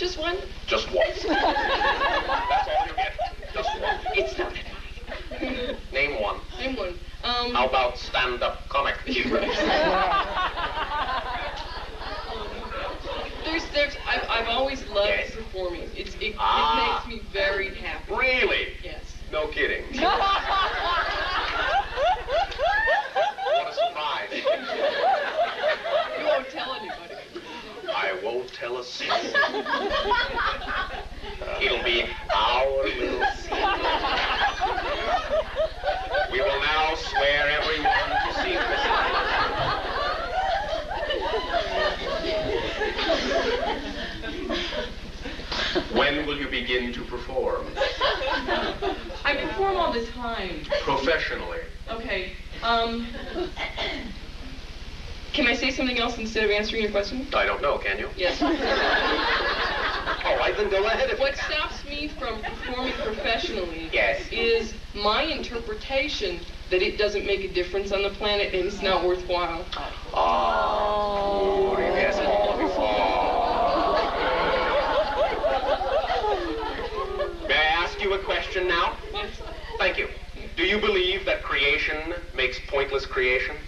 Speaker 8: Just one?
Speaker 2: Just one. That's all you get. Just one.
Speaker 8: It's not that funny.
Speaker 2: Name one.
Speaker 8: Name one.
Speaker 2: How about stand-up comic?
Speaker 8: I've always loved
Speaker 2: Yes.
Speaker 8: performing. It makes me very happy.
Speaker 2: Really?
Speaker 8: Yes.
Speaker 2: No kidding. What a surprise.
Speaker 8: You won't tell anybody.
Speaker 2: I won't tell a soul. It'll be our little secret. We will now swear everyone to secrecy. When will you begin to perform?
Speaker 8: I perform all the time.
Speaker 2: Professionally.
Speaker 8: Okay. Can I say something else instead of answering your question?
Speaker 2: I don't know, can you?
Speaker 8: Yes.
Speaker 2: All right, then go ahead if
Speaker 8: What
Speaker 2: you can.
Speaker 8: stops me from performing professionally
Speaker 2: Yes.
Speaker 8: is my interpretation that it doesn't make a difference on the planet and it's not worthwhile.
Speaker 2: Oh, yes. May I ask you a question now?
Speaker 8: Yes.
Speaker 2: Thank you. Do you believe that creation makes pointless creations?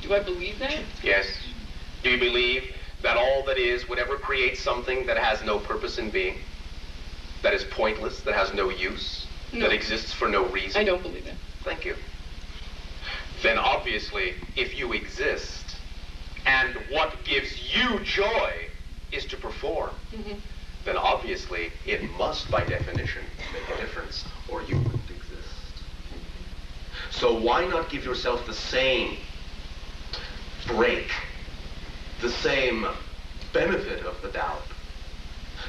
Speaker 8: Do I believe that?
Speaker 2: Yes. Do you believe that all that is would ever create something that has no purpose in being? That is pointless, that has no use?
Speaker 8: No.
Speaker 2: That exists for no reason?
Speaker 8: I don't believe that.
Speaker 2: Thank you. Then obviously, if you exist, and what gives you joy is to perform, then obviously it must, by definition, make a difference, or you wouldn't exist. So why not give yourself the same break, the same benefit of the doubt,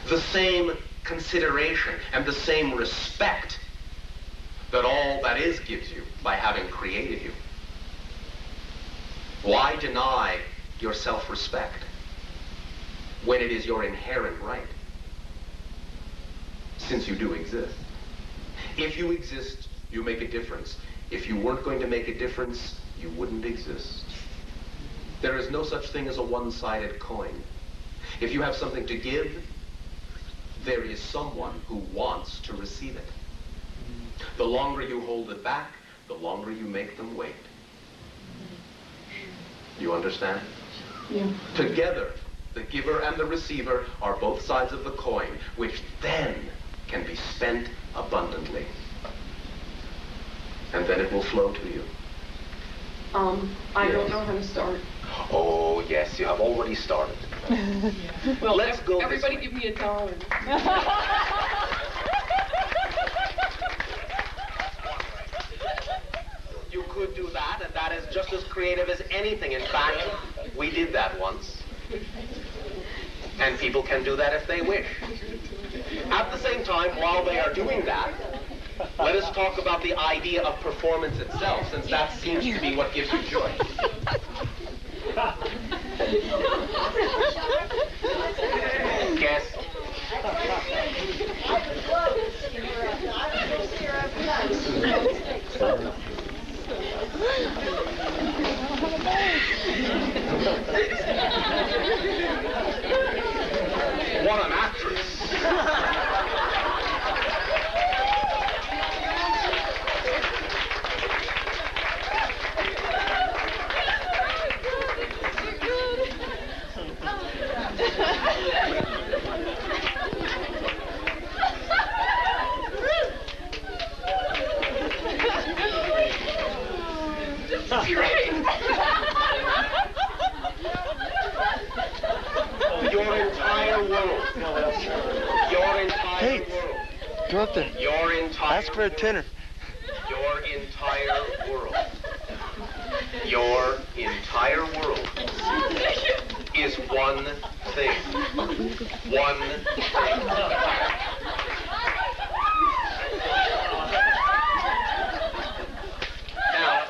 Speaker 2: the same consideration, and the same respect that all that is gives you by having created you? Why deny your self-respect when it is your inherent right? Since you do exist. If you exist, you make a difference. If you weren't going to make a difference, you wouldn't exist. There is no such thing as a one-sided coin. If you have something to give, there is someone who wants to receive it. The longer you hold it back, the longer you make them wait. You understand?
Speaker 8: Yeah.
Speaker 2: Together, the giver and the receiver are both sides of the coin, which then can be spent abundantly. And then it will flow to you.
Speaker 8: I don't know how to start.
Speaker 2: Oh, yes, you have already started.
Speaker 8: Well,
Speaker 2: Let's go this
Speaker 8: everybody
Speaker 2: way.
Speaker 8: give me $1.
Speaker 2: You could do that, and that is just as creative as anything. In fact, we did that once. And people can do that if they wish. At the same time, while they are doing that, let us talk about the idea of performance itself, since that seems to be what gives you joy. Yes. What an actress. Your entire world. Your entire world.
Speaker 9: Go up there.
Speaker 2: Your entire
Speaker 9: Ask for a tenner.
Speaker 2: Your entire world. Your entire world is one thing. One thing. Now,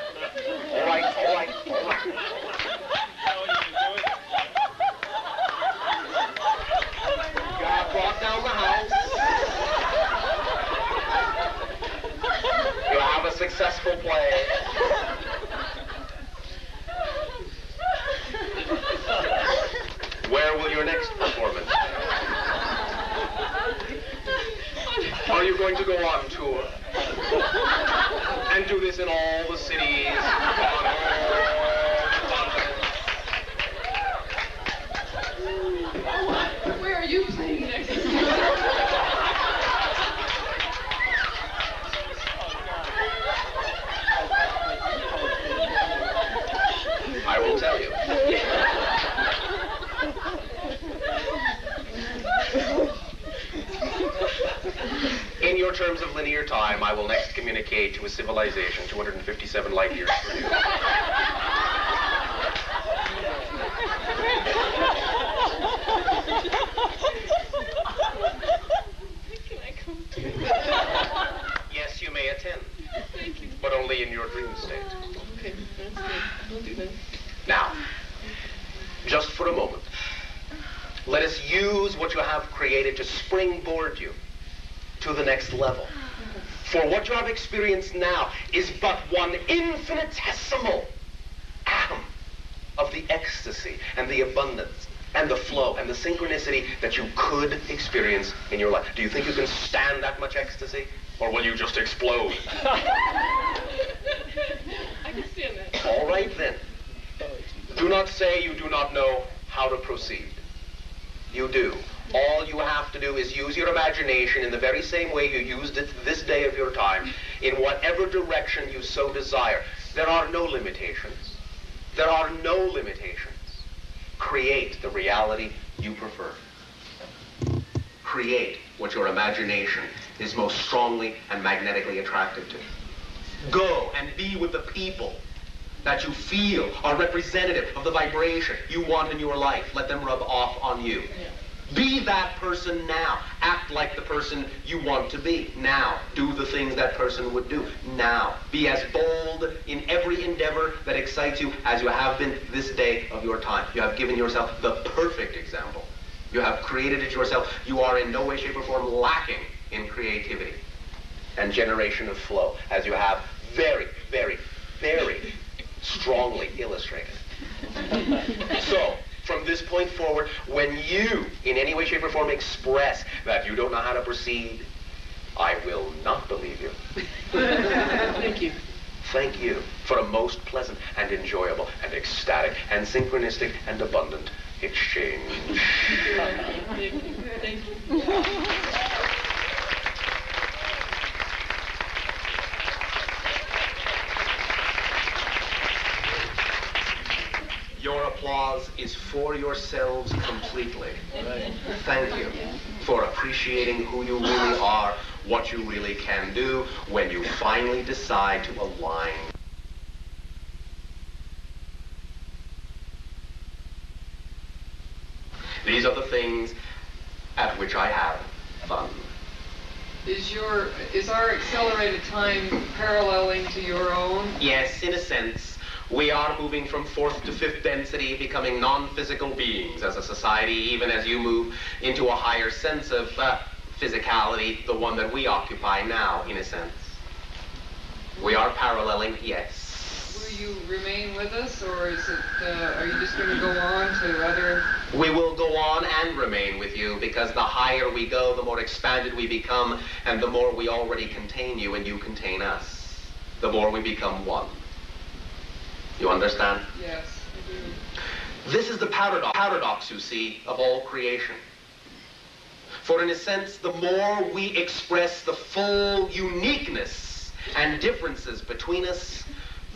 Speaker 2: all right. Got brought down the house. You'll have a successful play. Where will your next performance be? you going to go on tour? And do this in all the cities, on all the continents?
Speaker 8: Where are you playing next?
Speaker 2: I will tell you. In your terms of linear time, I will next communicate to a civilization 257 light years from you.
Speaker 8: Can I come too?
Speaker 2: Yes, you may attend,
Speaker 8: Thank you.
Speaker 2: but only in your dream state.
Speaker 8: Okay, that's good. We'll do that.
Speaker 2: Now, just for a moment, let us use what you have created to springboard you to the next level. For what you have experienced now is but one infinitesimal atom of the ecstasy and the abundance and the flow and the synchronicity that you could experience in your life. Do you think you can stand that much ecstasy? Or will you just explode?
Speaker 8: I can stand that.
Speaker 2: All right then. Do not say you do not know how to proceed. You do. All you have to do is use your imagination in the very same way you used it this day of your time, in whatever direction you so desire. There are no limitations. There are no limitations. Create the reality you prefer. Create what your imagination is most strongly and magnetically attracted to. Go and be with the people that you feel are representative of the vibration you want in your life. Let them rub off on you. Be that person now. Act like the person you want to be now. Do the things that person would do now. Be as bold in every endeavor that excites you as you have been this day of your time. You have given yourself the perfect example. You have created it yourself. You are in no way, shape, or form lacking in creativity and generation of flow, as you have very, very, very strongly illustrated. So, from this point forward, when you, in any way, shape, or form, express that you don't know how to proceed, I will not believe you.
Speaker 8: Thank you.
Speaker 2: Thank you for a most pleasant and enjoyable and ecstatic and synchronistic and abundant exchange.
Speaker 8: Thank you. Thank you.
Speaker 2: Your applause is for yourselves completely. Thank you for appreciating who you really are, what you really can do when you finally decide to align. These are the things at which I have fun.
Speaker 3: Is our accelerated time paralleling to your own?
Speaker 2: Yes, in a sense. We are moving from fourth to fifth density, becoming non-physical beings as a society, even as you move into a higher sense of physicality, the one that we occupy now, in a sense. We are paralleling, yes.
Speaker 3: Will you remain with us, or is it, are you just going to go on to other...
Speaker 2: We will go on and remain with you, because the higher we go, the more expanded we become, and the more we already contain you and you contain us. The more we become one. You understand?
Speaker 3: Yes, I do.
Speaker 2: This is the paradox, you see, of all creation. For in a sense, the more we express the full uniqueness and differences between us,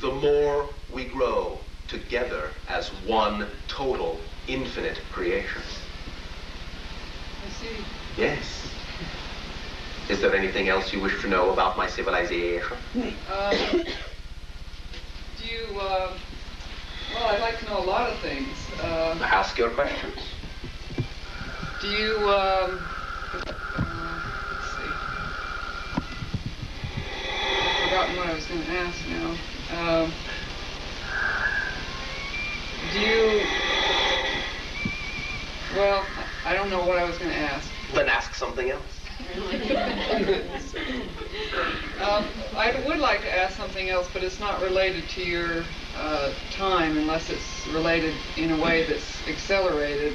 Speaker 2: the more we grow together as one total, infinite creation.
Speaker 3: I see.
Speaker 2: Yes. Is there anything else you wish to know about my civilization?
Speaker 3: Do you, well, I'd like to know a lot of things.
Speaker 2: Ask your questions.
Speaker 3: Do you, let's see. I've forgotten what I was going to ask now. Do you, well, I don't know what I was going to ask.
Speaker 2: Then ask something else.
Speaker 3: I would like to ask something else, but it's not related to your time, unless it's related in a way that's accelerated.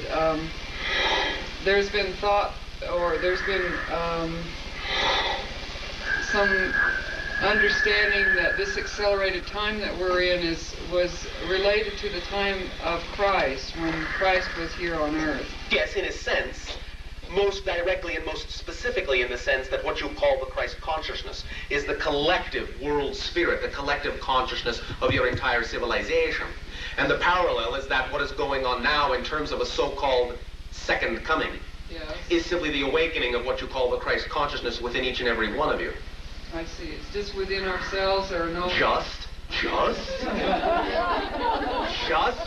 Speaker 3: There's been thought, or there's been some understanding that this accelerated time that we're in was related to the time of Christ, when Christ was here on earth.
Speaker 2: Yes, in a sense, most directly and most specifically in the sense that what you call the Christ consciousness is the collective world spirit, the collective consciousness of your entire civilization. And the parallel is that what is going on now in terms of a so-called second coming is simply the awakening of what you call the Christ consciousness within each and every one of you.
Speaker 3: I see. It's just within ourselves, or no?
Speaker 2: Just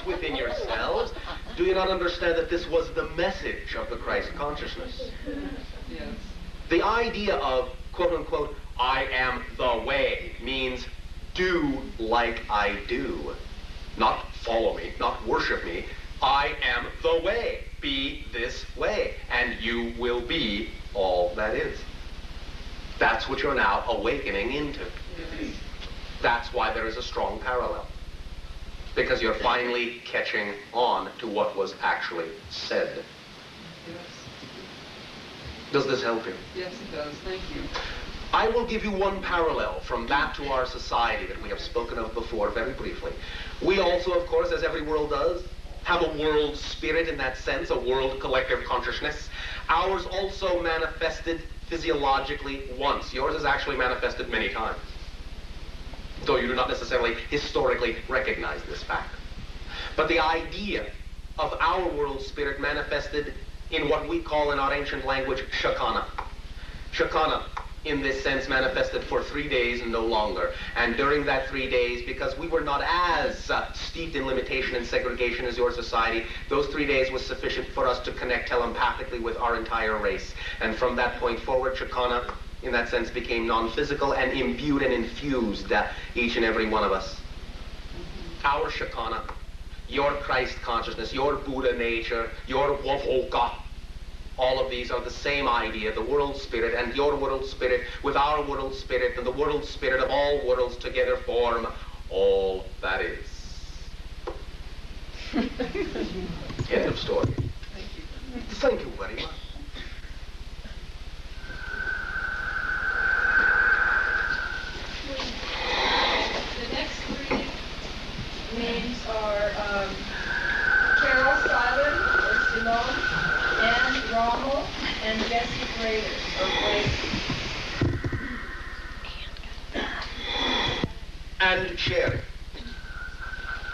Speaker 2: within yourselves. Do you not understand that this was the message of the Christ consciousness?
Speaker 3: Yes.
Speaker 2: The idea of, quote unquote, I am the way means do like I do. Not follow me, not worship me. I am the way. Be this way, and you will be all that is. That's what you're now awakening into.
Speaker 3: Yes.
Speaker 2: That's why there is a strong parallel. Because you're finally catching on to what was actually said.
Speaker 3: Yes.
Speaker 2: Does this help you?
Speaker 3: Yes, it does. Thank you.
Speaker 2: I will give you one parallel from that to our society that we have spoken of before very briefly. We also, of course, as every world does, have a world spirit in that sense, a world collective consciousness. Ours also manifested physiologically once. Yours is actually manifested many times, though you do not necessarily historically recognize this fact. But the idea of our world spirit manifested in what we call in our ancient language Shakana. Shakana, in this sense, manifested for 3 days and no longer. And during that 3 days, because we were not as steeped in limitation and segregation as your society, those 3 days was sufficient for us to connect telepathically with our entire race. And from that point forward, Shakana, in that sense, became non-physical and imbued and infused each and every one of us. Our Shakana, your Christ consciousness, your Buddha nature, your Wavoka, all of these are the same idea, the world spirit, and your world spirit with our world spirit and the world spirit of all worlds together form all that is. End of story. Thank you very much.
Speaker 1: The next three names are Carol Silent, or Simone, and Rommel, and Jesse Grader, or Grader.
Speaker 2: And Sherry.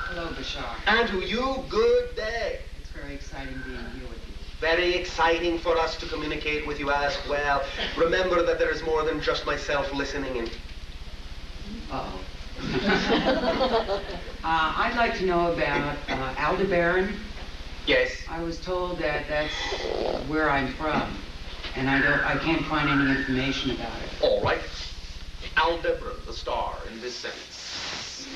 Speaker 9: Hello, Bashar.
Speaker 2: And to you, good day.
Speaker 9: It's very exciting being here with you.
Speaker 2: Very exciting for us to communicate with you as well. Remember that there is more than just myself listening in.
Speaker 9: Uh-oh. I'd like to know about Aldebaran.
Speaker 2: Yes.
Speaker 9: I was told that that's where I'm from, and I can't find any information about it.
Speaker 2: All right. Aldebaran, the star, in this sense,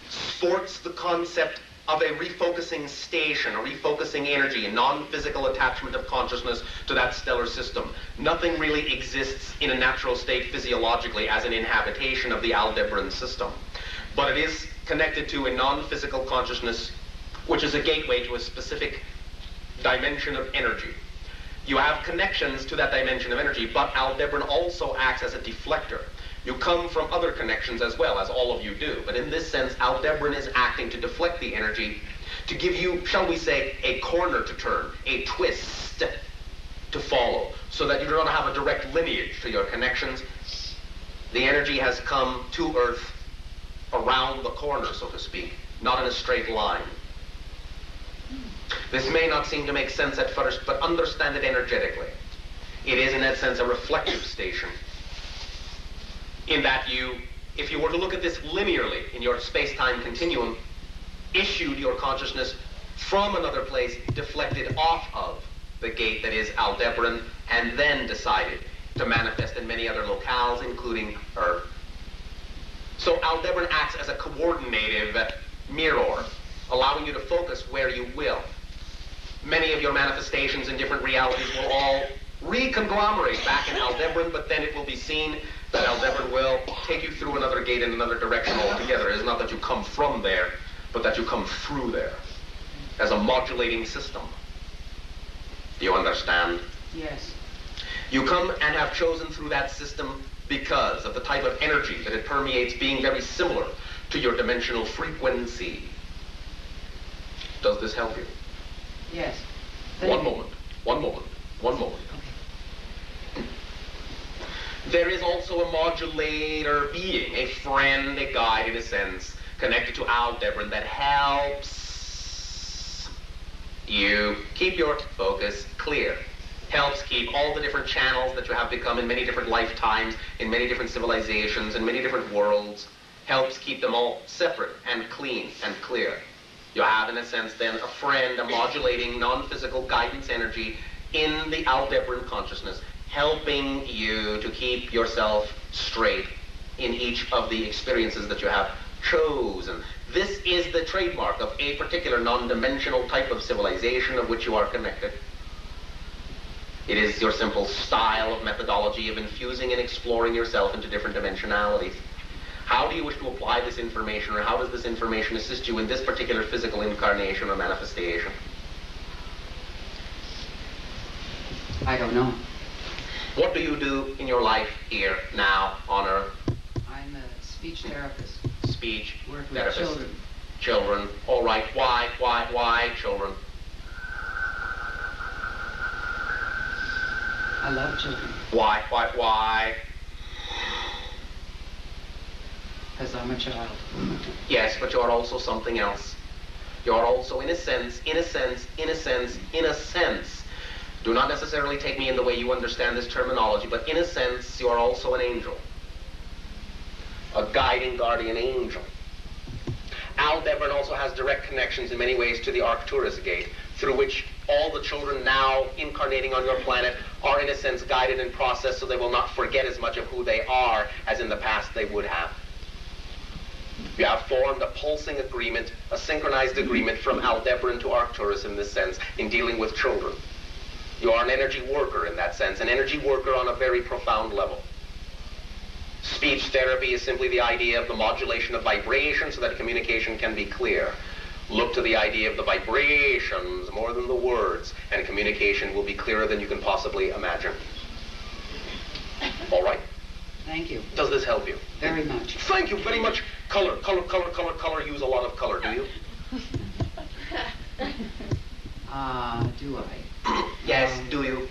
Speaker 2: sports the concept of a refocusing station, a refocusing energy, a non-physical attachment of consciousness to that stellar system. Nothing really exists in a natural state physiologically as an inhabitation of the Aldebaran system. But it is connected to a non-physical consciousness, which is a gateway to a specific dimension of energy. You have connections to that dimension of energy, but Aldebaran also acts as a deflector. You come from other connections as well, as all of you do. But in this sense, Aldebaran is acting to deflect the energy, to give you, shall we say, a corner to turn, a twist to follow, so that you do not have a direct lineage to your connections. The energy has come to Earth around the corner, so to speak, not in a straight line. This may not seem to make sense at first, but understand it energetically. It is, in that sense, a reflective station. In that you, if you were to look at this linearly in your space-time continuum, issued your consciousness from another place, deflected off of the gate that is Aldebaran, and then decided to manifest in many other locales, including Earth. So Aldebaran acts as a coordinative mirror, allowing you to focus where you will. Many of your manifestations in different realities will all reconglomerate back in Aldebaran, but then it will be seen that Aldebaran will take you through another gate in another direction altogether. It is not that you come from there, but that you come through there as a modulating system. Do you understand?
Speaker 9: Yes.
Speaker 2: You come and have chosen through that system because of the type of energy that it permeates being very similar to your dimensional frequency. Does this help you?
Speaker 9: Yes.
Speaker 2: One moment. There is also a modulator being, a friend, a guide in a sense, connected to Aldebaran that helps you keep your focus clear. Helps keep all the different channels that you have become in many different lifetimes, in many different civilizations, in many different worlds, helps keep them all separate and clean and clear. You have, in a sense, then, a friend, a modulating, non-physical guidance energy in the Aldebaran consciousness, helping you to keep yourself straight in each of the experiences that you have chosen. This is the trademark of a particular non-dimensional type of civilization of which you are connected. It is your simple style of methodology of infusing and exploring yourself into different dimensionalities. How do you wish to apply this information, or how does this information assist you in this particular physical incarnation or manifestation?
Speaker 9: I don't know.
Speaker 2: What do you do in your life here, now, on Earth?
Speaker 9: I'm a speech therapist.
Speaker 2: Speech
Speaker 9: Work with
Speaker 2: therapist.
Speaker 9: children.
Speaker 2: Children. All right. Why children?
Speaker 9: I love children.
Speaker 2: Why?
Speaker 9: Because I'm a child.
Speaker 2: Yes, but you're also something else. You're also, in a sense, do not necessarily take me in the way you understand this terminology, but in a sense, you're also an angel. A guiding guardian angel. Aldebaran also has direct connections in many ways to the Arcturus gate, through which all the children now incarnating on your planet are, in a sense, guided and processed so they will not forget as much of who they are as in the past they would have. You have formed a pulsing agreement, a synchronized agreement from Aldebaran to Arcturus in this sense, in dealing with children. You are an energy worker in that sense, an energy worker on a very profound level. Speech therapy is simply the idea of the modulation of vibration so that communication can be clear. Look to the idea of the vibrations more than the words, and communication will be clearer than you can possibly imagine. All right?
Speaker 9: Thank you.
Speaker 2: Does this help you?
Speaker 9: Very much.
Speaker 2: Thank you very much. Color. Use a lot of color, do you?
Speaker 9: Do I?
Speaker 2: Yes, do you?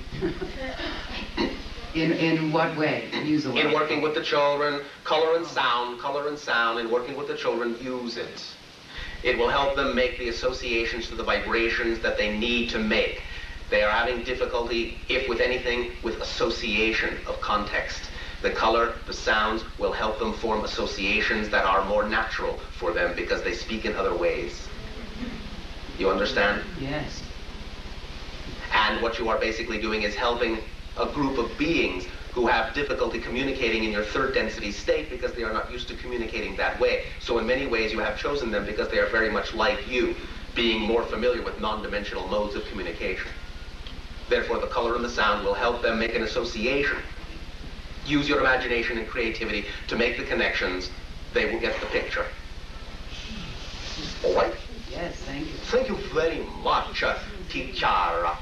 Speaker 9: In what way? Use a lot.
Speaker 2: In working with the children, color and sound, in working with the children, use it. It will help them make the associations to the vibrations that they need to make. They are having difficulty, if with anything, with association of context. The color, the sounds will help them form associations that are more natural for them because they speak in other ways. You understand?
Speaker 9: Yes.
Speaker 2: And what you are basically doing is helping a group of beings who have difficulty communicating in your third density state because they are not used to communicating that way. So in many ways you have chosen them because they are very much like you, being more familiar with non-dimensional modes of communication. Therefore the color and the sound will help them make an association. Use your imagination and creativity to make the connections. They will get the picture. All right?
Speaker 9: Yes, thank you.
Speaker 2: Thank you very much, teacher.